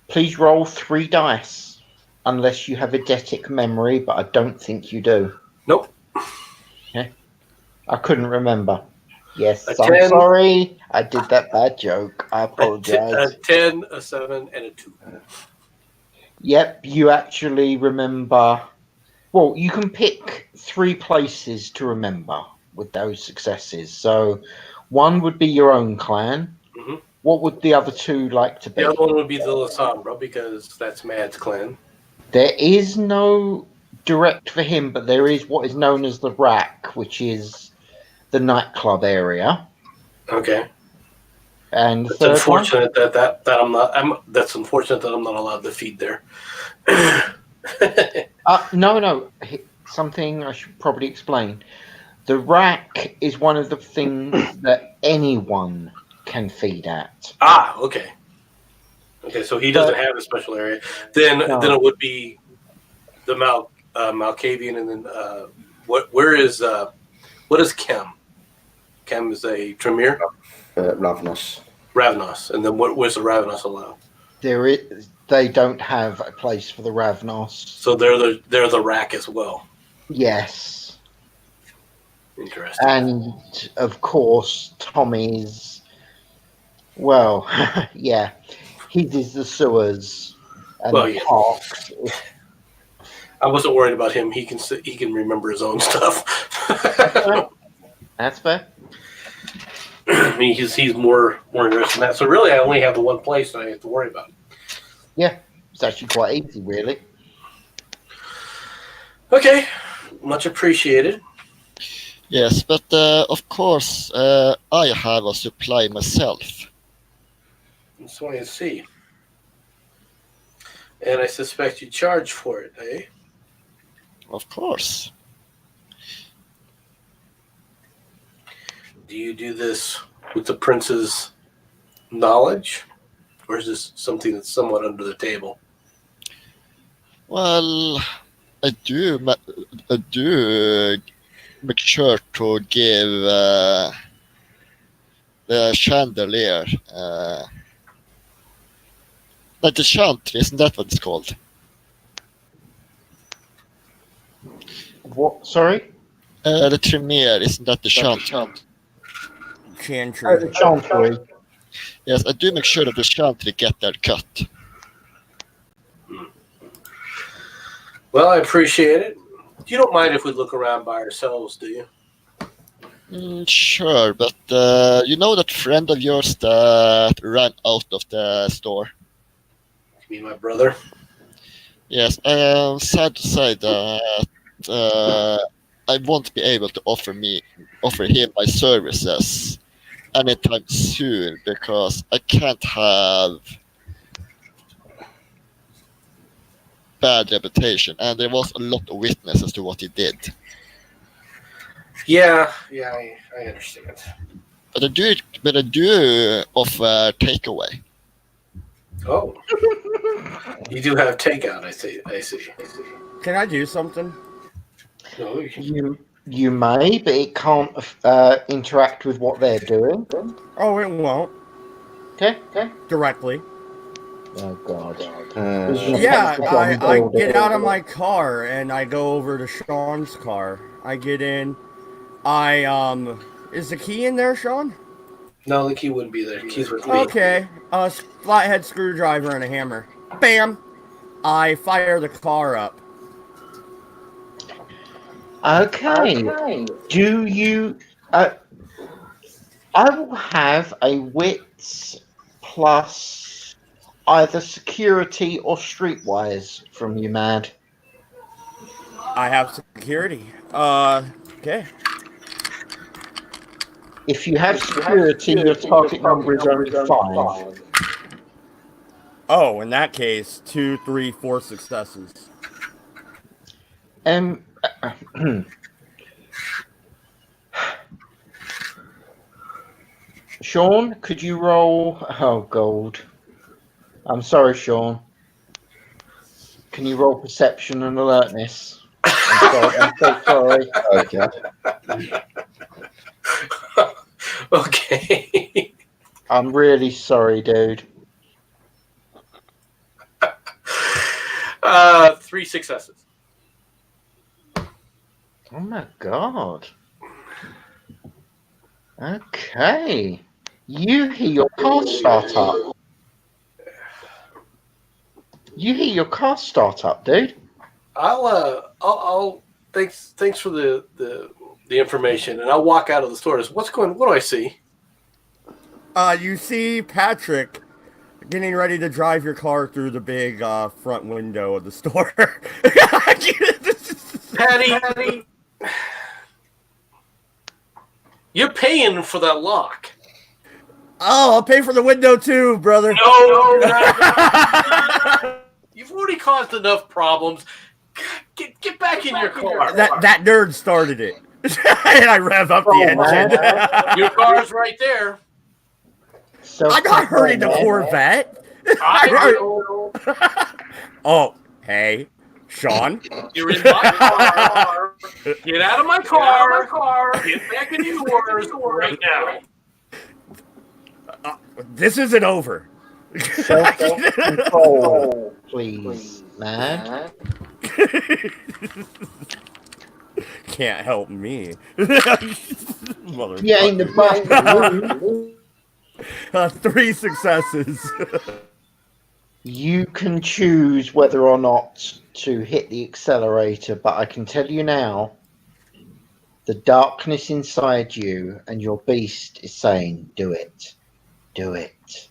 Please roll 3 dice, unless you have eidetic memory, but I don't think you do. Nope. Okay. I couldn't remember. Yes, A I'm 10. sorry. I did that bad joke. I apologize. A 10, a 7, and a 2. Yep, you actually remember. Well, you can pick 3 places to remember with those successes. So, one would be your own clan. Mm-hmm. What would the other 2 like to be? The other one would be the Lasombra, because that's Mad's clan. There is no direct for him, but there is what is known as the Rack, which is the nightclub area. Okay. And it's unfortunate that I'm not. That's unfortunate that I'm not allowed to feed there. No. Something I should probably explain. The Rack is one of the things that anyone can feed at. Ah, okay. Okay, so he doesn't have a special area. Then it would be the Malkavian, and then what is Kem? Kem is a Tremere? Ravnos. Ravnos. And then where's the Ravnos allowed? They don't have a place for the Ravnos. So they're the Rack as well. Yes. Interesting. And of course, Tommy's. Well, yeah, his is the sewers and the parks. I wasn't worried about him. He can remember his own stuff. That's fair. I mean, he's more interested in that. So really, I only have the one place that I have to worry about. Yeah, it's actually quite easy, really. Okay, much appreciated. Yes, but of course, I have a supply myself. That's why I see. And I suspect you charge for it, eh? Of course. Do you do this with the prince's knowledge? Or is this something that's somewhat under the table? Well, I do make sure to give the chandelier, like the chantry, isn't that what it's called? What? Sorry? The tremere, isn't that the chantry? Chantry. The chantry. Yes, I do make sure that the chantry get their cut. Well, I appreciate it. You don't mind if we look around by ourselves, do you? Sure, but you know that friend of yours that ran out of the store? You mean my brother? Yes, I am sad to say that I won't be able to offer him my services anytime soon because I can't have bad reputation, and there was a lot of witnesses to what he did. Yeah, I understand. But I do offer takeaway. Oh, you do have takeout. I see. Can I do something? No, you may, but it can't interact with what they're doing. Oh, it won't. Okay. Directly. Oh God. Yeah, I get out of my car and I go over to Sean's car. I get in. Is the key in there, Sean? No, the key wouldn't be there. Keys with me. Okay. Flathead screwdriver and a hammer. Bam! I fire the car up. Okay. Do you? I will have a wits plus either security or streetwise from you, Mad. I have security. Okay. If you have security, your target number is only 5. Oh, in that case, 2, 3, 4 successes. Sean, could you roll? Oh, gold. I'm sorry, Sean. Can you roll perception and alertness? I'm so sorry. Okay. Okay. I'm really sorry, dude. 3 successes. Oh my god. Okay. You hear your car start up. You hear your car start up, dude. I'll thanks for the information, and I'll walk out of the store. What do I see? You see Patrick getting ready to drive your car through the big front window of the store. Patty, you're paying for that lock. Oh, I'll pay for the window too, brother. No. You've already caused enough problems. Get back in your car. That nerd started it. And I rev up the engine. Your car's right there. I'm not hurting the Corvette. Oh, hey, Sean. You're in my car. Get out of my car. Get back in yours right now. This isn't over. Self-control, please, Mad. Can't help me. You ain't the bastard. 3 successes. You can choose whether or not to hit the accelerator, but I can tell you now, the darkness inside you and your beast is saying, do it. Do it.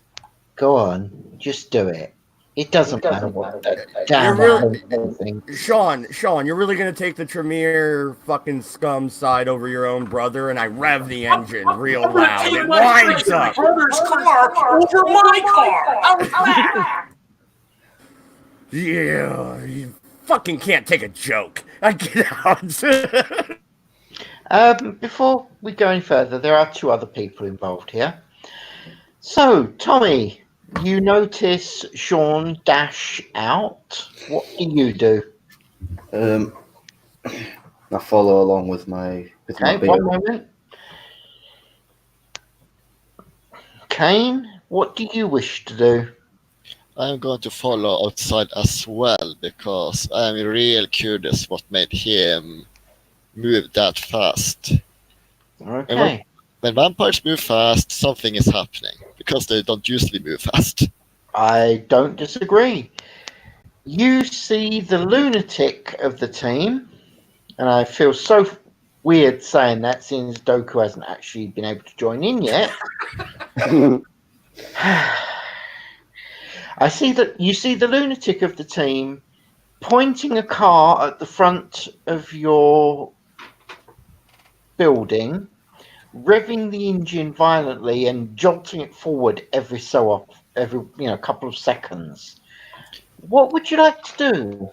Go on, just do it. It doesn't matter what the damn thing. Sean, you're really gonna take the Tremere fucking scum side over your own brother? And I rev the engine real loud. It winds up. Brother's car over my car. How's that? Yeah, you fucking can't take a joke. I get out. Before we go any further, there are 2 other people involved here. So, Tommy, you notice Sean dash out. What do you do? I follow along with my Okay, beard. one moment. Kane, what do you wish to do? I'm going to follow outside as well because I'm real curious what made him move that fast. Okay. When vampires move fast, something is happening because they don't usually move fast. I don't disagree. You see the lunatic of the team, and I feel so weird saying that since Doku hasn't actually been able to join in yet. I see that you see the lunatic of the team pointing a car at the front of your building, revving the engine violently and jolting it forward every couple of seconds. What would you like to do?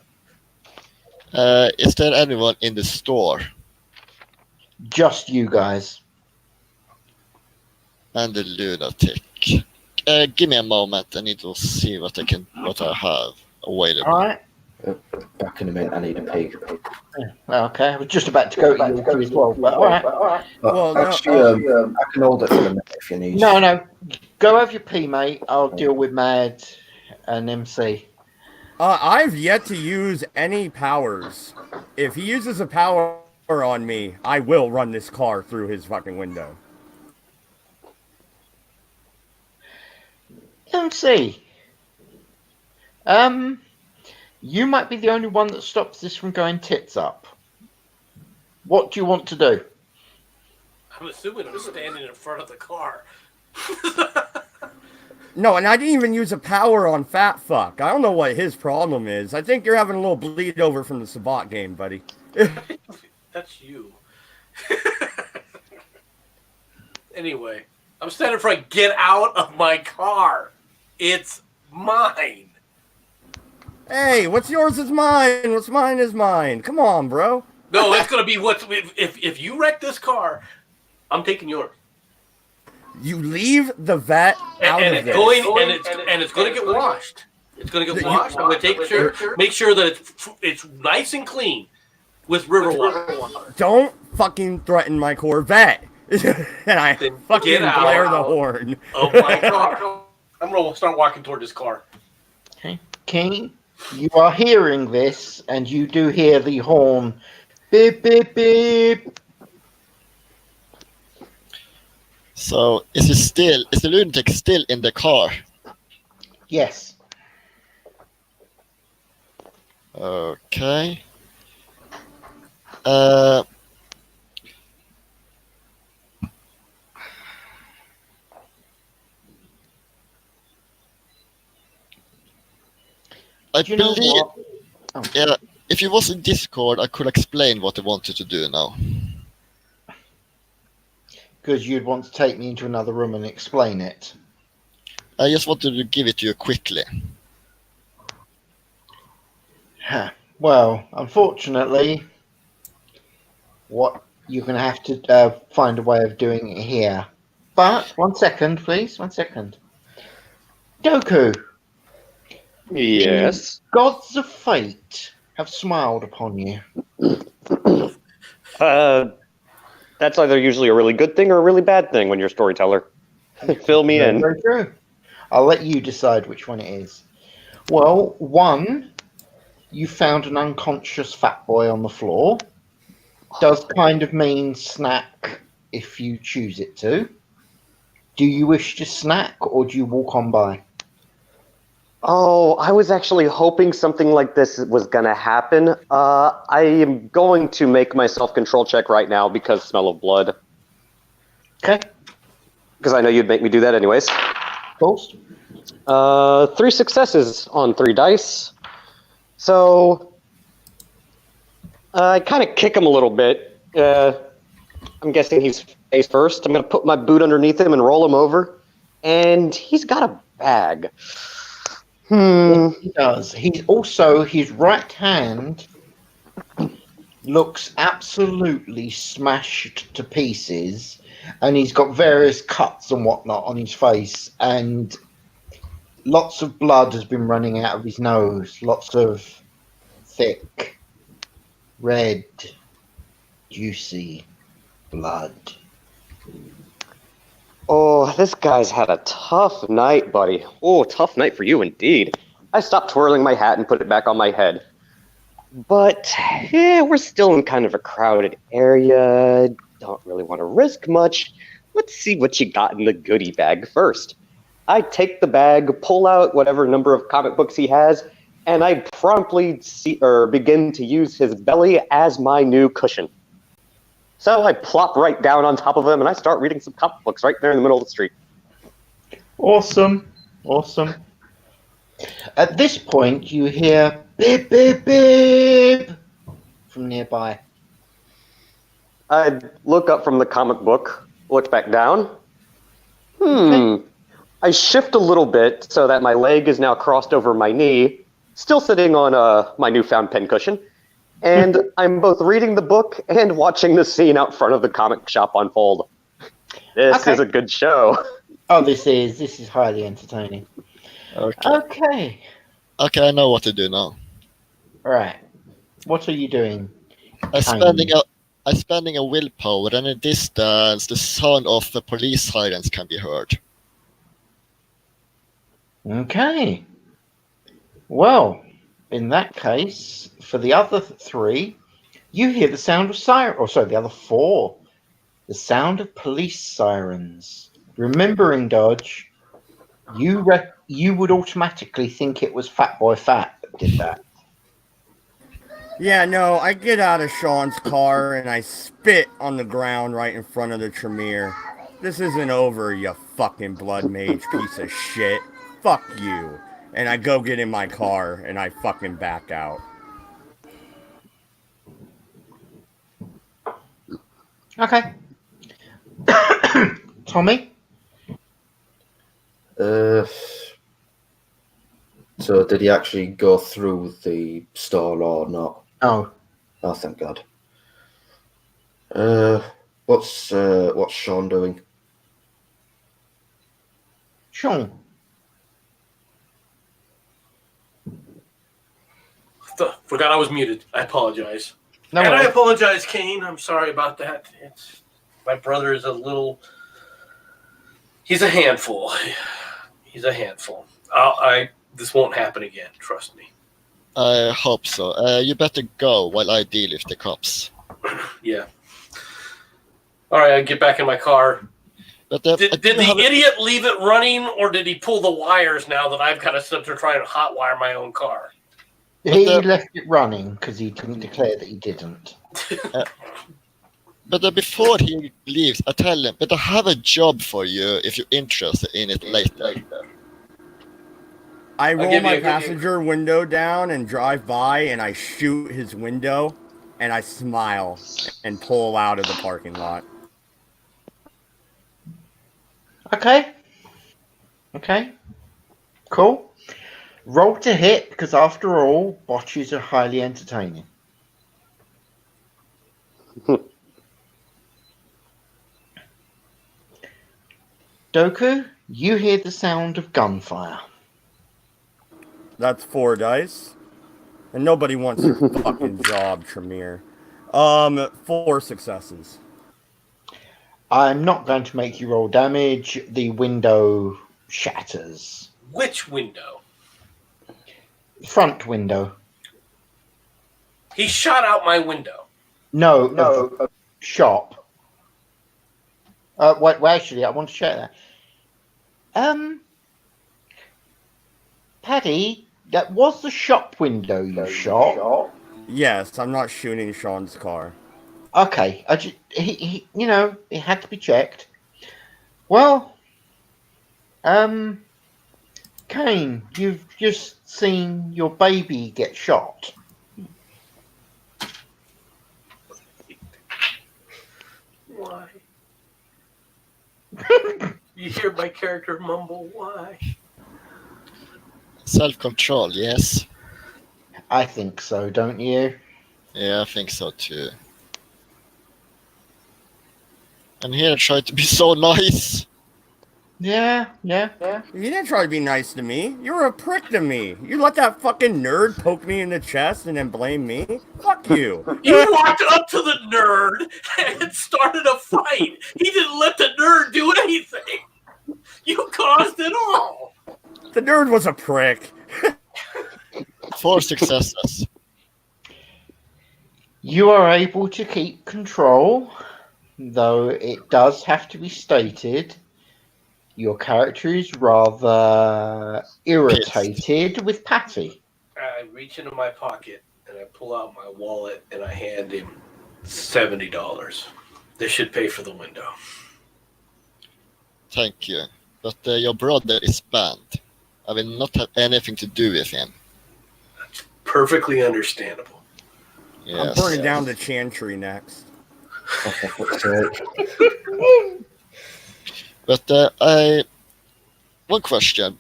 Is there anyone in the store? Just you guys. And the lunatic. Give me a moment. I need to see what I have available. All right. Back in a minute, I need a pig. Okay, I was just about to go to you as well. But all right. Well, Actually, I can hold it for a minute if you need. No. Go have your pee, mate. I'll deal with Mad and MC. I've yet to use any powers. If he uses a power, on me, I will run this car through his fucking window. Let's see. You might be the only one that stops this from going tits up. What do you want to do? I'm assuming I'm standing in front of the car. No, and I didn't even use a power on Fat Fuck. I don't know what his problem is. I think you're having a little bleed over from the Sabat game, buddy. That's you. Anyway, I'm standing in front. Get out of my car. It's mine. Hey, what's yours is mine. What's mine is mine. Come on, bro. No, it's gonna be what's if you wreck this car, I'm taking yours. You leave the vet out And of it's this. it's going to get washed. It's going to get washed. I'm going to make sure that it's nice and clean with river water. Don't fucking threaten my Corvette. And I Then fucking get out. blare the horn. Oh my god! I'm going to start walking toward this car. Okay. King, you are hearing this, and you do hear the horn. Beep, beep, beep. So is the lunatic still in the car? Yes. Okay. I Do you know believe, what? Oh. yeah, if it was in Discord, I could explain what I wanted to do now. Because you'd want to take me into another room and explain it. I just wanted to give it to you quickly. Well, unfortunately, what you're going to have to find a way of doing it here. But 1 second, please. 1 second. Doku, Yes. gods of fate have smiled upon you. That's either usually a really good thing or a really bad thing when you're a storyteller. Fill me in. Very true. I'll let you decide which one it is. Well, one, you found an unconscious fat boy on the floor. Does kind of mean snack if you choose it to. Do you wish to snack or do you walk on by? Oh, I was actually hoping something like this was going to happen. I am going to make my self-control check right now because smell of blood. Okay, Because I know you'd make me do that anyways. course. 3 successes on 3 dice. So I kind of kick him a little bit. I'm guessing he's face first. I'm going to put my boot underneath him and roll him over. And he's got a bag. Yes, he does. He's also, his right hand looks absolutely smashed to pieces, and he's got various cuts and whatnot on his face, and lots of blood has been running out of his nose. Lots of thick, red, juicy blood. Oh, this guy's had a tough night, buddy. Oh, tough night for you indeed. I stopped twirling my hat and put it back on my head. But, yeah, we're still in kind of a crowded area. Don't really want to risk much. Let's see what you got in the goodie bag first. I take the bag, pull out whatever number of comic books he has, and I promptly begin to use his belly as my new cushion. So I plop right down on top of him, and I start reading some comic books right there in the middle of the street. Awesome. Awesome. At this point, you hear beep, beep, beep from nearby. I look up from the comic book, look back down. Okay. I shift a little bit so that my leg is now crossed over my knee, still sitting on my newfound pincushion. And I'm both reading the book and watching the scene out front of the comic shop unfold. This is a good show. Oh, this is highly entertaining. Okay. Okay. Okay, I know what to do now. All right. What are you doing? I'm spending a willpower, and in a distance, the sound of the police sirens can be heard. Okay. Well, in that case, for the other 3, You hear the sound of siren. Or sorry, the other four. The sound of police sirens. Remembering Dodge, you would automatically think it was Fat Boy Fat that did that. Yeah, no, I get out of Sean's car and I spit on the ground right in front of the Tremere. This isn't over, you fucking blood mage piece of shit. Fuck you. And I go get in my car and I fucking back out. Okay. Tommy? So did he actually go through the store or not? Oh. Oh, thank God. What's Sean doing? Sean. Forgot I was muted. I apologize. No and worries. I apologize, Kane. I'm sorry about that. My brother is he's a handful. He's a handful. This won't happen again. Trust me. I hope so. You better go while I deal with the cops. Yeah. All right, I get back in my car. But Did the idiot leave it running, or did he pull the wires now that I've got to sit there trying to hotwire my own car? He left it running because he didn't declare that he didn't. But before he leaves, I tell him, but I have a job for you if you're interested in it later. I roll my passenger window down and drive by and I shoot his window and I smile and pull out of the parking lot. Okay. Cool. Roll to hit because after all, botches are highly entertaining. Doku, you hear the sound of gunfire. That's 4 dice. And nobody wants your fucking job, Tremere. 4 successes. I'm not going to make you roll damage. The window shatters. Which window? Front window. He shot out my window. No. Shop. Wait, actually, I want to check that. Paddy, that was the shop window you shot. Yes, I'm not shooting Sean's car. Okay, he it had to be checked. Well, Kane, you've just seen your baby get shot. Why? You hear my character mumble, why? Self-control, yes. I think so, don't you? Yeah, I think so too. And here I try to be so nice. Yeah. You didn't try to be nice to me. You were a prick to me. You let that fucking nerd poke me in the chest and then blame me? Fuck you. You walked up to the nerd and started a fight. He didn't let the nerd do anything. You caused it all. The nerd was a prick. 4 successes. You are able to keep control, though it does have to be stated. Your character is rather irritated with Patty. I reach into my pocket and I pull out my wallet and I hand him $70. This should pay for the window. Thank you. But your brother is banned. I will not have anything to do with him. That's perfectly understandable. Yes. I'm burning down the chantry next. But one question,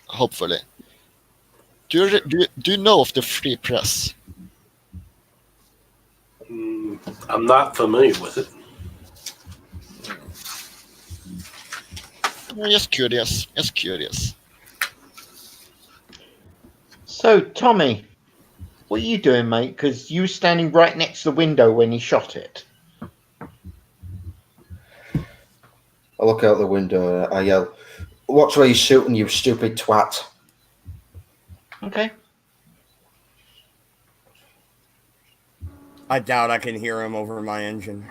hopefully. Do you know of the free press? I'm not familiar with it. I'm just curious. So, Tommy, what are you doing, mate? Because you were standing right next to the window when he shot it. I look out the window and I yell, "Watch where you're shooting, you stupid twat." Okay. I doubt I can hear him over my engine.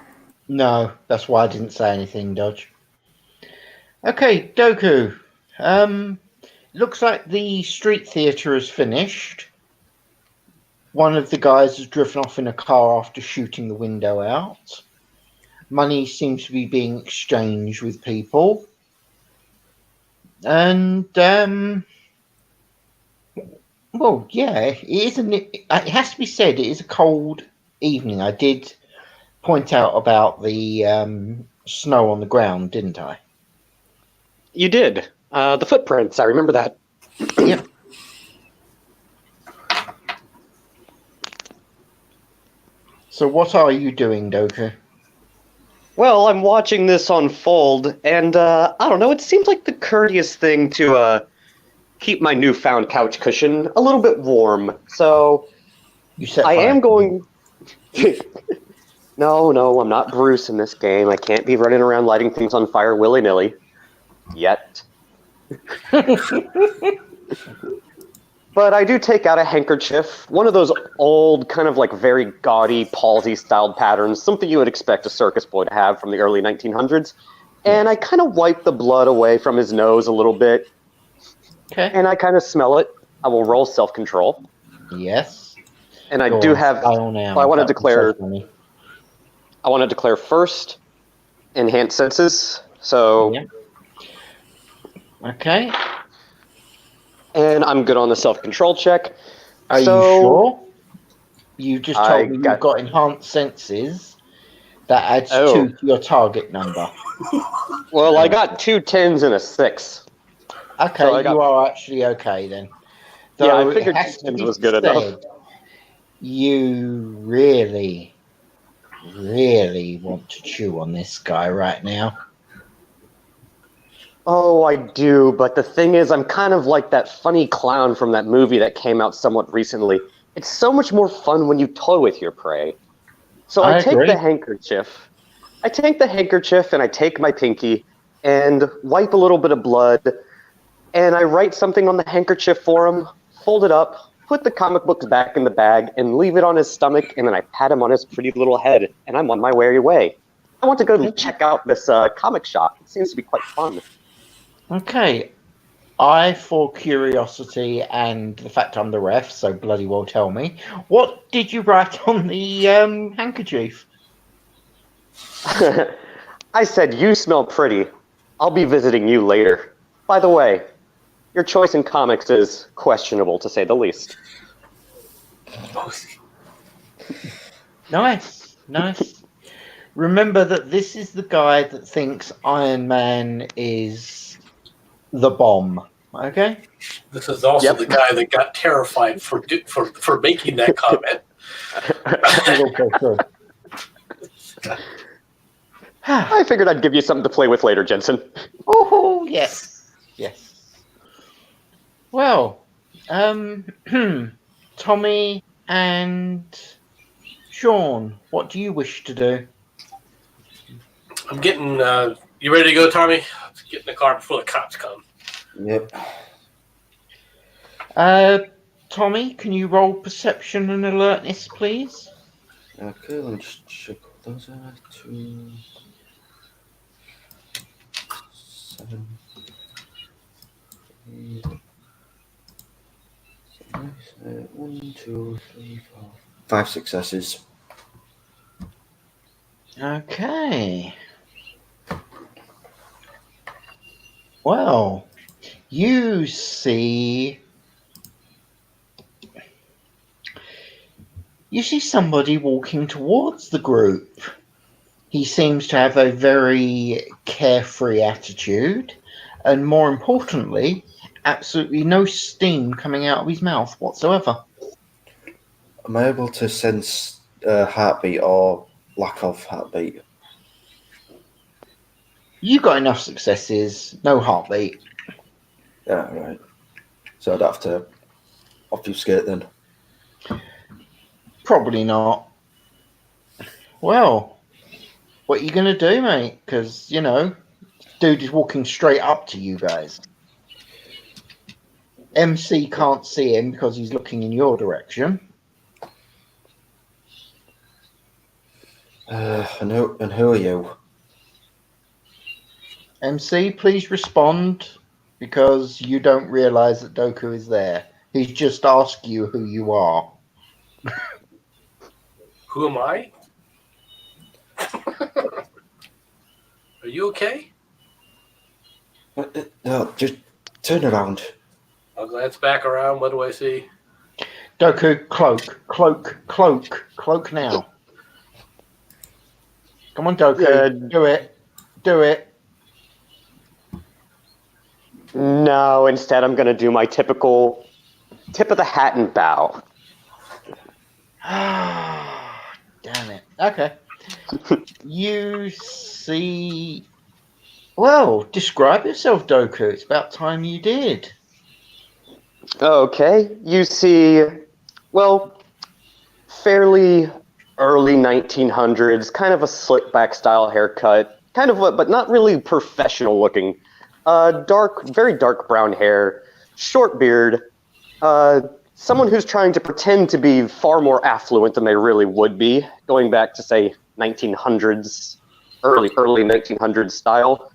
No, that's why I didn't say anything, Dodge. Okay, Doku. Looks like the street theatre is finished. One of the guys has driven off in a car after shooting the window out. Money seems to be being exchanged with people. And, well, yeah, it has to be said, it is a cold evening. I did point out about the snow on the ground, didn't I? You did. The footprints, I remember that. Yep. So what are you doing, Doku? Well, I'm watching this unfold, and I don't know, it seems like the courteous thing to keep my newfound couch cushion a little bit warm. So You set I fire am to going. No, I'm not Bruce in this game. I can't be running around lighting things on fire willy nilly. Yet. But I do take out a handkerchief, one of those old, kind of like very gaudy, palsy-styled patterns, something you would expect a circus boy to have from the early 1900s. And I kind of wipe the blood away from his nose a little bit. Okay. And I kind of smell it. I will roll self-control. Yes. And I Go do on, have. style now. I want to That would declare. save money. I want to declare first enhanced senses. So. Yeah. Okay. And I'm good on the self-control check. Are So- you sure? You just I told me got- you've got enhanced senses. That adds Oh. 2 to your target number. Well, I got 2 10s and a 6. Okay, So I got- you are actually okay then. Yeah, I Though it figured has to 10s be was good said, enough. You really, really want to chew on this guy right now. Oh, I do, but the thing is, I'm kind of like that funny clown from that movie that came out somewhat recently. It's so much more fun when you toy with your prey. So I take agree. the handkerchief. I take the handkerchief and I take my pinky and wipe a little bit of blood, and I write something on the handkerchief for him, fold it up, put the comic books back in the bag, and leave it on his stomach, and then I pat him on his pretty little head, and I'm on my merry way. I want to go check out this comic shop. It seems to be quite fun. Okay. For curiosity and the fact I'm the ref, so bloody well tell me, what did you write on the handkerchief? I said, you smell pretty. I'll be visiting you later. By the way, your choice in comics is questionable, to say the least. Nice. Remember that this is the guy that thinks Iron Man is the bomb. Okay. This is also Yep. the guy that got terrified for making that comment. I figured I'd give you something to play with later, Jensen. Oh yes. Well, Tommy and Sean, what do you wish to do? I'm getting. You ready to go, Tommy? Let's get in the car before the cops come. Yep. Tommy, can you roll perception and alertness, please? Okay, let me just check what those are. 2, 7, 8, 1, 2, 3, 4, 5 successes. Okay. Well, you see somebody walking towards the group. He seems to have a very carefree attitude, and more importantly, absolutely no steam coming out of his mouth whatsoever. Am I able to sense heartbeat or lack of heartbeat? You got enough successes, no heartbeat. Yeah, right. So I'd have to obfuscate then. Probably not. Well, what are you going to do, mate? Because, dude is walking straight up to you guys. MC can't see him because he's looking in your direction. And who are you? MC, please respond because you don't realise that Doku is there. He's just asked you who you are. Who am I? Are you okay? No, just turn around. I'll glance back around. What do I see? Doku, cloak now. Come on, Doku, Good. do it. No, instead I'm going to do my typical tip of the hat and bow. Damn it. Okay. You see. Well, describe yourself, Doku. It's about time you did. Okay, you see, well, fairly early 1900s, kind of a slick back style haircut, kind of, but not really professional looking. Very dark brown hair, short beard. Someone who's trying to pretend to be far more affluent than they really would be, going back to say 1900s, early 1900s style.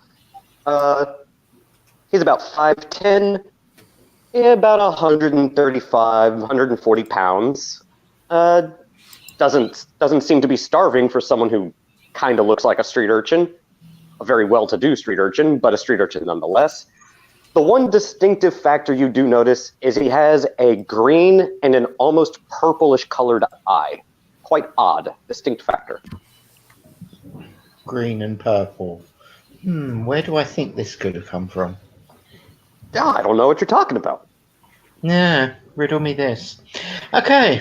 He's about 5'10", about 135, 140 pounds. Doesn't seem to be starving for someone who kind of looks like a street urchin. A very well-to-do street urchin, but a street urchin nonetheless. The one distinctive factor you do notice is he has a green and an almost purplish colored eye. Quite odd, distinct factor. Green and purple. Where do I think this could have come from? I don't know what you're talking about. Yeah, riddle me this. Okay.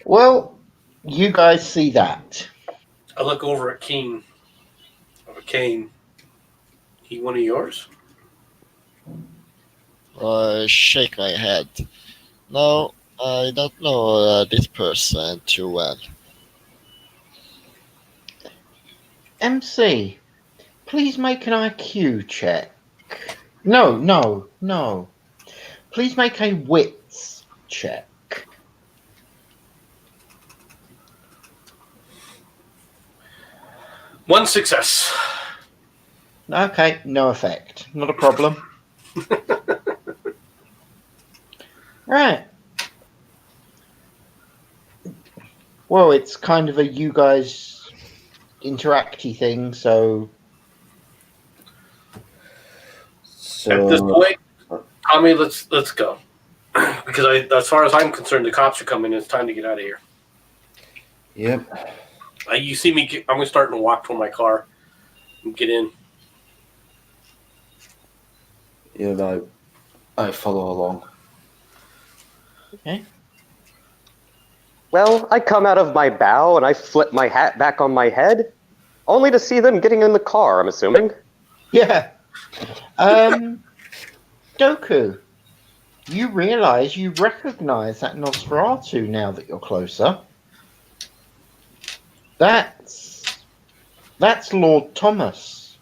Well, you guys see that. I look over at Kane. Kane, he one of yours? I shake my head. No, I don't know this person too well. MC, please make an IQ check. No. Please make a wits check. One success. Okay, no effect. Not a problem. Right. Well, it's kind of a you guys interacty thing, so At this point, Tommy, let's go. Because as far as I'm concerned, the cops are coming. It's time to get out of here. Yep. You see me? I'm going to start to walk toward my car and get in. Yeah, I follow along. okay. Well, I come out of my bow and I flip my hat back on my head, only to see them getting in the car, I'm assuming. Yeah. Doku, you recognize that Nosferatu now that you're closer. That's Lord Thomas.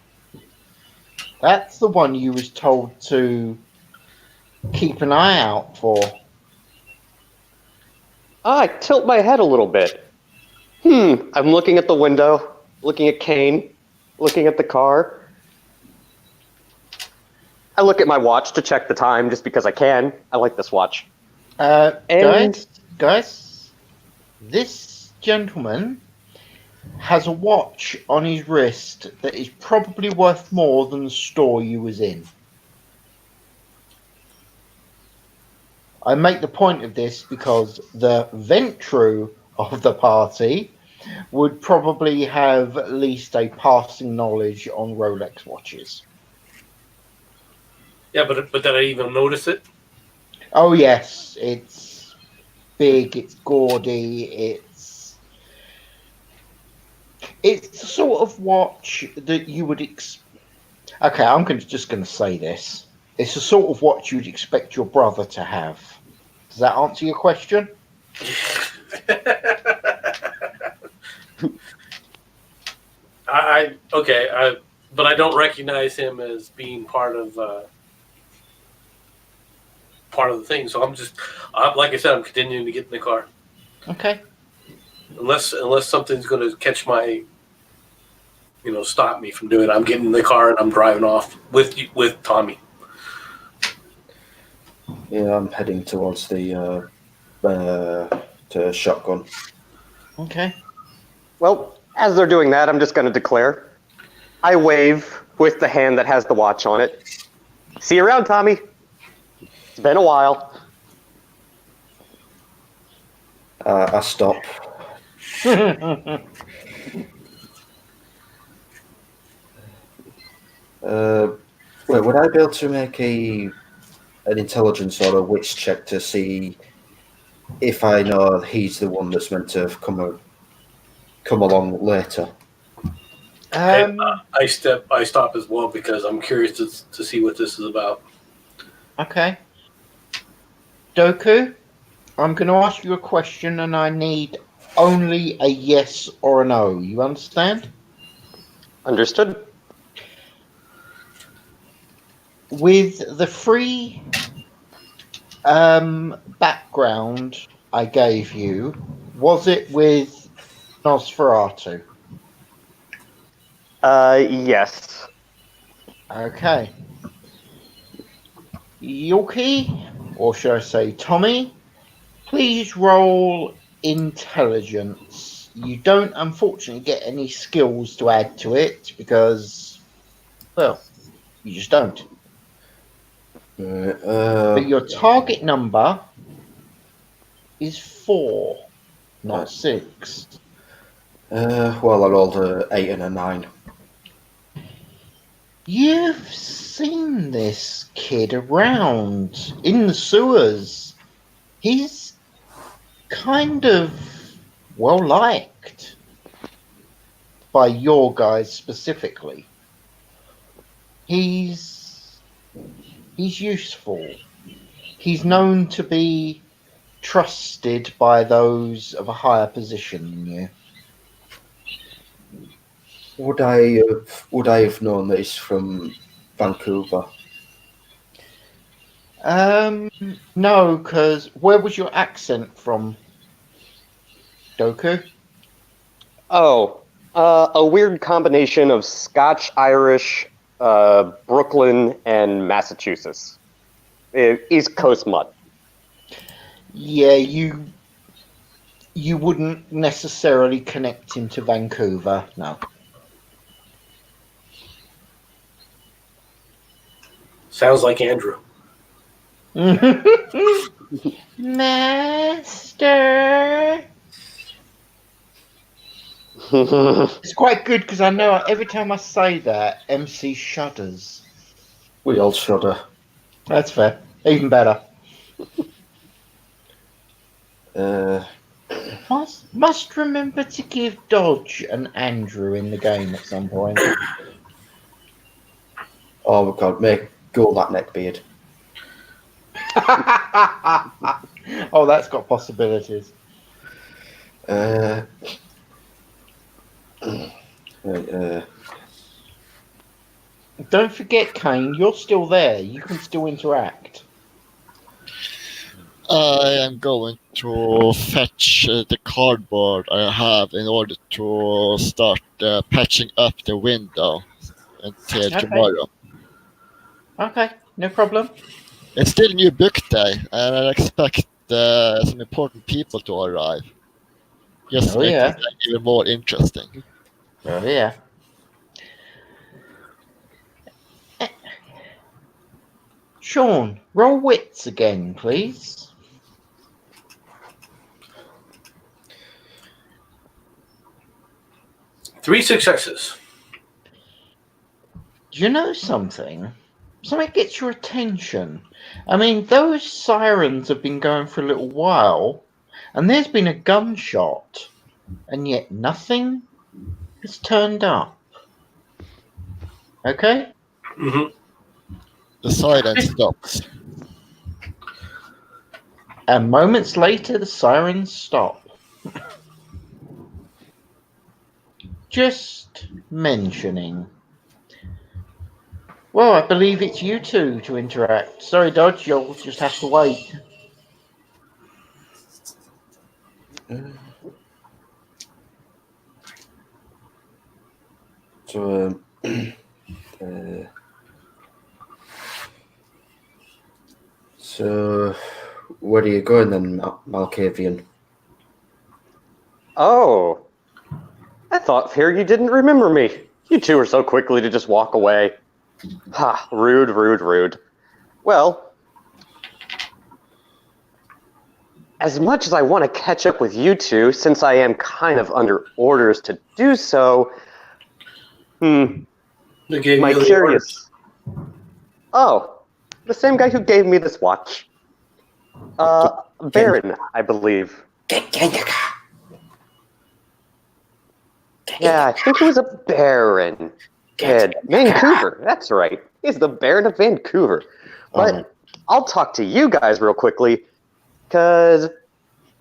That's the one you was told to keep an eye out for. I tilt my head a little bit. I'm looking at the window, looking at Kane, looking at the car. I look at my watch to check the time just because I can. I like this watch. Guys, this gentleman has a watch on his wrist that is probably worth more than the store you was in. I make the point of this because the Ventru of the party would probably have at least a passing knowledge on Rolex watches. Yeah, but did I even notice it? Oh yes, it's big, it's gaudy, it's the sort of watch that you would Okay, I'm just going to say this. It's the sort of watch you'd expect your brother to have. Does that answer your question? But I don't recognize him as being part of the thing. So I'm just, like I said, I'm continuing to get in the car. Okay. unless something's going to catch my, stop me from doing it. I'm getting in the car and I'm driving off with Tommy. Yeah, I'm heading towards the to shotgun. Okay. Well, as they're doing that, I'm just going to declare. I wave with the hand that has the watch on it. See you around, Tommy. It's been a while. I stop. Wait, would I be able to make an intelligence or a wits check to see if I know he's the one that's meant to have come along later? I stop as well because I'm curious to see what this is about. Okay. Doku, I'm going to ask you a question and I need only a yes or a no. You understand? Understood? With the free background I gave you, was it with Nosferatu? Yes. Okay. Yorkie, or should I say Tommy, please roll intelligence. You don't unfortunately get any skills to add to it because, well, you just don't. But your target number is 4, not 6. Well, I rolled an 8 and a 9. You've seen this kid around in the sewers. He's kind of well liked by your guys specifically. He's useful. He's known to be trusted by those of a higher position than you. Would I have known that he's from Vancouver? No, because where was your accent from, Doku? Oh, a weird combination of Scotch, Irish, Brooklyn, and Massachusetts. East Coast mud. Yeah, you wouldn't necessarily connect him to Vancouver, no. Sounds like Andrew. Master. It's quite good because I know every time I say that, MC shudders. We all shudder. That's fair. Even better. Must remember to give Dodge an Andrew in the game at some point. Oh my god, go that neckbeard. Oh, that's got possibilities. Don't forget, Kane, you're still there. You can still interact. I am going to fetch the cardboard I have in order to start patching up the window until Okay. tomorrow. Okay, no problem. It's still new book day, and I expect some important people to arrive. Just Oh, make yeah. it even more interesting. Oh, yeah. Sean, roll wits again, please. Three successes. Do you know something? Something gets your attention. I mean, those sirens have been going for a little while, and there's been a gunshot, and yet nothing has turned up. Okay? Mm-hmm. The siren stops. And moments later, the sirens stop. Just mentioning. Well, I believe it's you two to interact. Sorry, Dodge, you'll just have to wait. So, so where are you going then, Malkavian? Oh, I thought here you didn't remember me. You two are so quickly to just walk away. Ha, rude, rude, rude. Well, as much as I want to catch up with you two, since I am kind of under orders to do so, They gave my you the curious. Oh, the same guy who gave me this watch. Baron, I believe. Yeah, I think he was a Baron. Yeah, Vancouver, that's right. He's the Baron of Vancouver. But I'll talk to you guys real quickly, because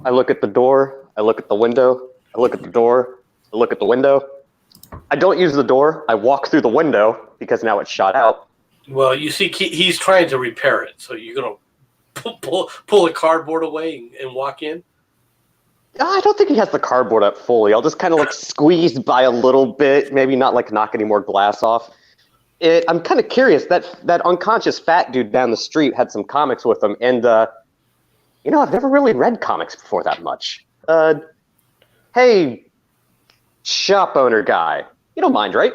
I look at the door, I look at the window, I look at the door, I look at the window. I don't use the door, I walk through the window, because now it's shot out. Well, you see, he's trying to repair it, so you're going to pull the cardboard away and walk in? I don't think he has the cardboard up fully. I'll just kind of like squeeze by a little bit, maybe not like knock any more glass off. I'm kind of curious, that unconscious fat dude down the street had some comics with him, and I've never really read comics before that much. Hey, shop owner guy, you don't mind, right?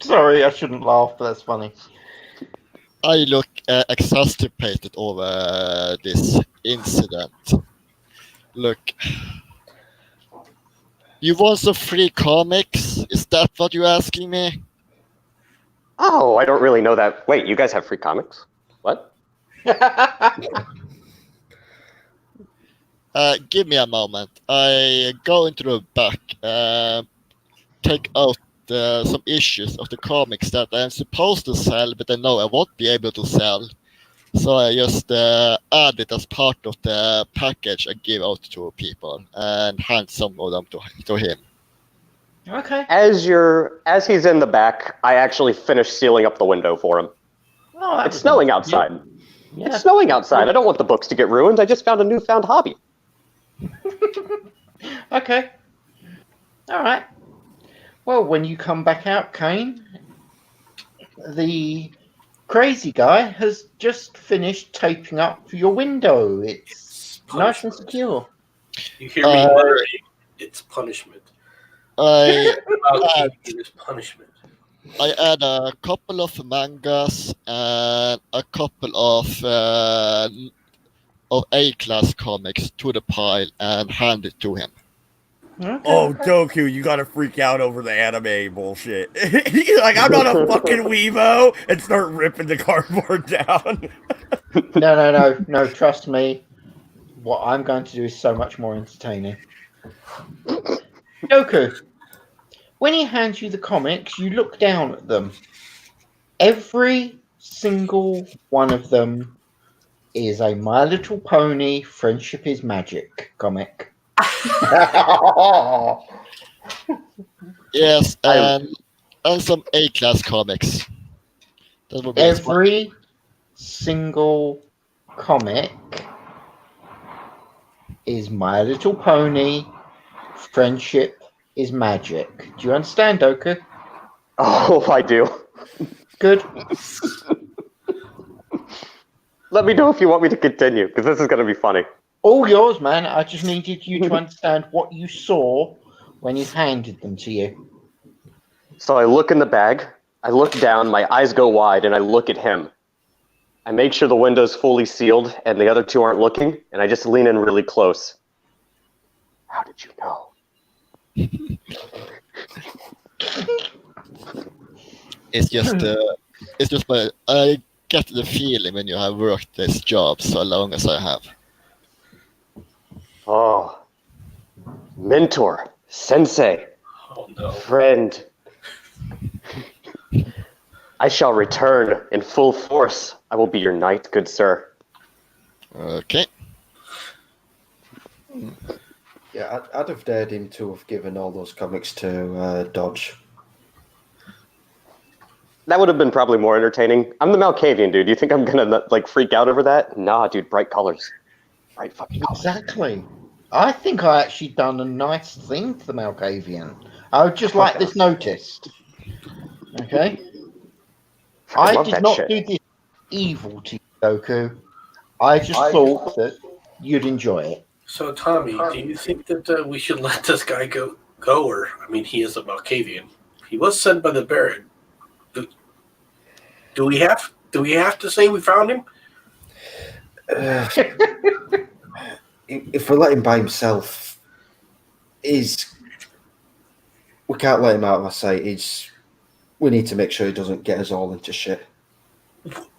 Sorry, I shouldn't laugh, but that's funny. I look exasperated over this incident. Look, you want some free comics? Is that what you're asking me? Oh, I don't really know that. Wait, you guys have free comics? What? Give me a moment. I go into the back, take out some issues of the comics that I'm supposed to sell, but I know I won't be able to sell. So I just add it as part of the package I give out to people and hand some of them to him. Okay. As he's in the back, I actually finish sealing up the window for him. Oh, It's snowing outside. Yeah. It's snowing outside. I don't want the books to get ruined. I just found a newfound hobby. Okay. All right. Well, when you come back out, Kane, the crazy guy has just finished taping up your window. It's nice and secure. You hear me muttering, it's punishment. It's punishment. I add a couple of mangas and a couple of A-class comics to the pile and hand it to him. Okay. Oh, Doku, you gotta freak out over the anime bullshit. You're like, I'm not a fucking weebo, and start ripping the cardboard down. No, trust me. What I'm going to do is so much more entertaining. Doku, when he hands you the comics, you look down at them. Every single one of them is a My Little Pony Friendship is Magic comic. Yes, and some A-class comics. That would be Every single comic is My Little Pony Friendship is Magic. Do you understand, Doku? Oh, I do. Good. Let me know if you want me to continue, because this is going to be funny. All yours, man. I just needed you to understand what you saw when he handed them to you. So I look in the bag, I look down, my eyes go wide, and I look at him. I make sure the window's fully sealed and the other two aren't looking, and I just lean in really close. How did you know? It's just I get the feeling when you have worked this job so long as I have. Oh, mentor, sensei, Oh, no. friend. I shall return in full force. I will be your knight, good sir. Okay. Yeah, I'd have dared him to have given all those comics to Dodge. That would have been probably more entertaining. I'm the Malkavian, dude. You think I'm gonna freak out over that? Nah, dude. Bright colors. Bright fucking colors. Exactly. I think I actually done a nice thing to the Malkavian. I would just like this noticed. Okay? I love did that not shit. do this evil to you, Goku. I just thought that you'd enjoy it. So, Tommy, do you think that we should let this guy go? Or, I mean, he is a Malkavian. He was sent by the Baron. Do we have to say we found him? If we let him by himself, we can't let him out of our sight. We need to make sure he doesn't get us all into shit.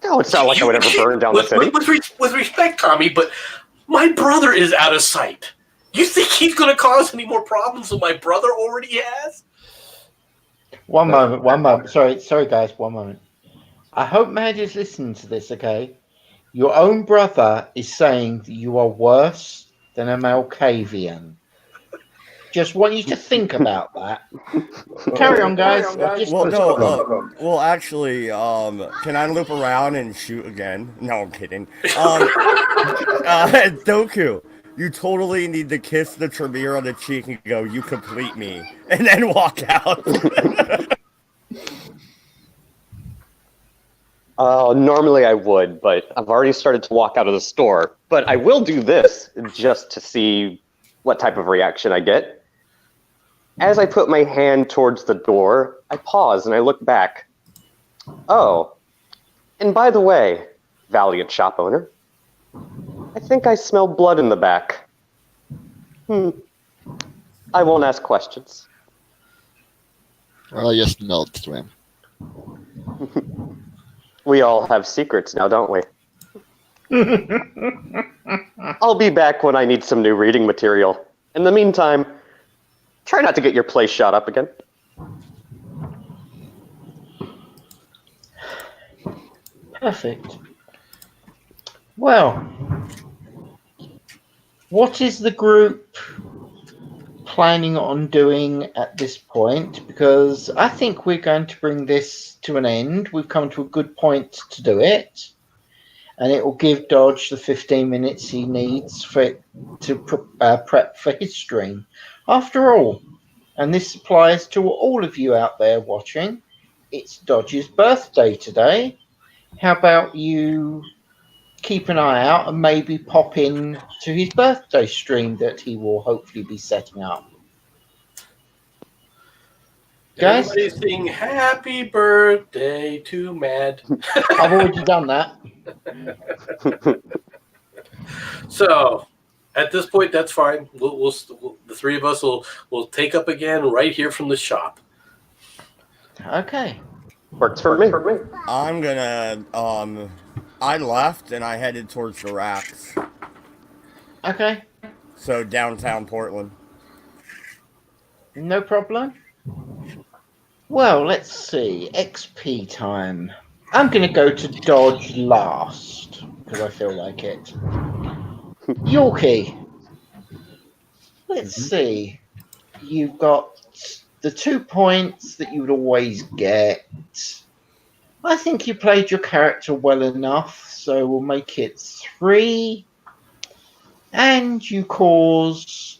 No, it's not like I would ever burn down the city. With respect, Tommy, but my brother is out of sight. You think he's going to cause any more problems than my brother already has? One moment. Sorry, guys. One moment. I hope Mad is listening to this. Okay, your own brother is saying that you are worse than a Malkavian. Just want you to think about that. Carry on, guys. Well, actually, can I loop around and shoot again? No, I'm kidding. Doku, you totally need to kiss the Tremere on the cheek and go, "You complete me," and then walk out. Normally I would, but I've already started to walk out of the store. But I will do this just to see what type of reaction I get. As I put my hand towards the door, I pause and I look back. Oh, and by the way, valiant shop owner, I think I smell blood in the back. I won't ask questions. I just nod to him. We all have secrets now, don't we? I'll be back when I need some new reading material. In the meantime, try not to get your place shot up again. Perfect. Well, what is the group planning on doing at this point? Because I think we're going to bring this to an end. We've come to a good point to do it. And it will give Dodge the 15 minutes he needs to prep for his stream. After all, and this applies to all of you out there watching, it's Dodge's birthday today. How about you keep an eye out and maybe pop in to his birthday stream that he will hopefully be setting up. Guys? Everybody's sing happy birthday to Mad. I've already done that. So, at this point, that's fine. We'll the three of us will take up again right here from the shop. Okay. Works for me. I'm gonna, I left and I headed towards the racks. Okay. So downtown Portland. No problem. Well, let's see. XP time. I'm going to go to Dodge last because I feel like it. Yorkie. Let's see. You've got the 2 points that you would always get. I think you played your character well enough, so we'll make it 3. And you caused...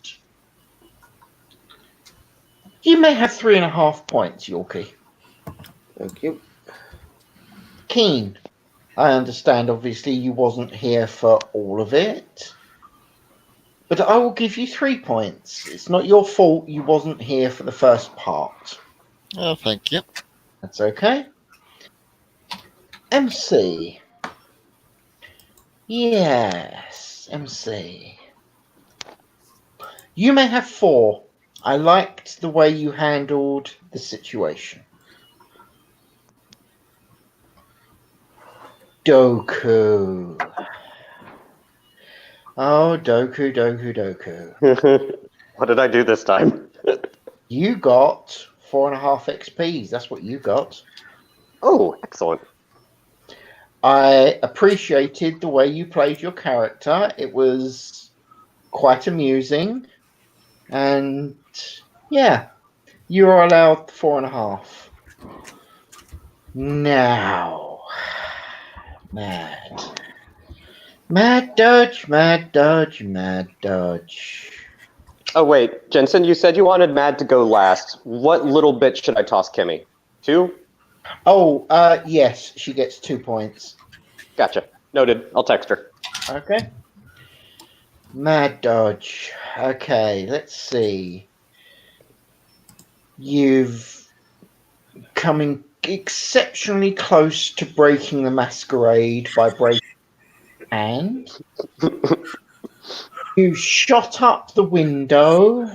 You may have 3.5 points, Yorkie. Thank you. Keen. I understand, obviously, you wasn't here for all of it. But I will give you 3 points. It's not your fault you wasn't here for the first part. Oh, thank you. That's okay. MC. Yes, MC. You may have 4. I liked the way you handled the situation. Doku. Oh, Doku. What did I do this time? You got 4.5 XPs. That's what you got. Oh, excellent. I appreciated the way you played your character. It was quite amusing. And yeah, you are allowed 4.5. Now, Mad Dodge. Oh wait, Jensen, you said you wanted Mad to go last. What little bit should I toss Kimmy? 2? Oh, yes, she gets 2 points. Gotcha. Noted. I'll text her. Okay. Mad dodge. Okay, let's see. You've coming exceptionally close to breaking the masquerade by breaking your hand. You shot up the window.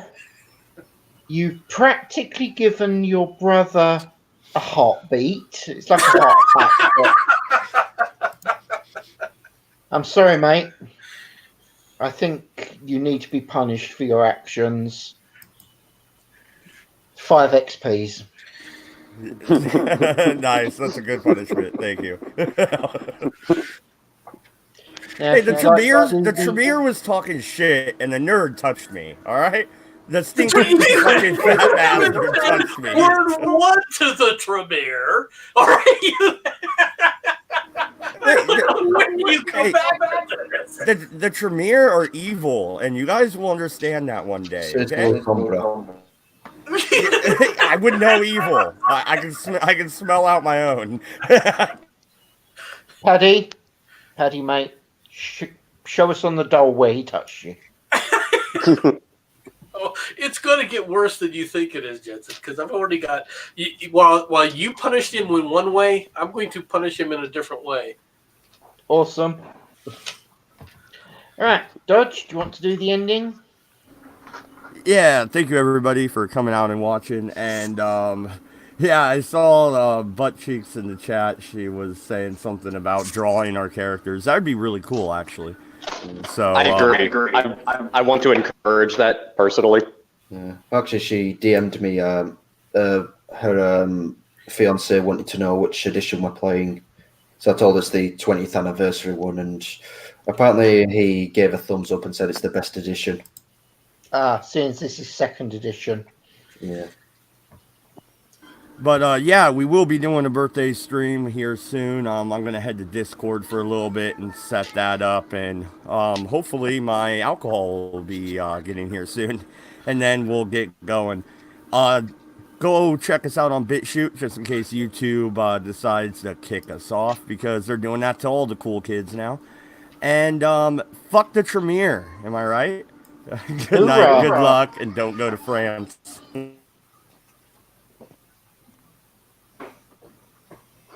You've practically given your brother a heartbeat. It's like a heart attack. I'm sorry, mate. I think you need to be punished for your actions. 5 XPs. Nice. That's a good punishment. Thank you. Now, Hey, if the you'd like Tremere, to- the Tremere was talking shit, and the nerd touched me. All right, the stinky fucking fat bastard touched me. Word 1 to the Tremere. All right. When you come Hey, back after this. the Tremere are evil, and you guys will understand that one day. Says Okay? Lucumbra. I would know evil. I can smell out my own. Paddy, mate, show us on the doll where he touched you. Oh, it's going to get worse than you think it is, Jensen, because I've already got. While you punished him in one way, I'm going to punish him in a different way. Awesome. All right, Dodge, do you want to do the ending? Yeah, thank you everybody for coming out and watching. And yeah, I saw Butt Cheeks in the chat. She was saying something about drawing our characters. That'd be really cool, actually. So I agree. I want to encourage that personally. Yeah. Actually, she DM'd me. Her fiance wanted to know which edition we're playing, so I told us the 20th anniversary one, and apparently he gave a thumbs up and said it's the best edition. Since this is 2nd edition. Yeah. But yeah, we will be doing a birthday stream here soon. I'm gonna head to Discord for a little bit and set that up, and hopefully my alcohol will be getting here soon, and then we'll get going. Go check us out on BitChute just in case YouTube decides to kick us off, because they're doing that to all the cool kids now. And fuck the Tremere, am I right? Good night, good luck, and don't go to France.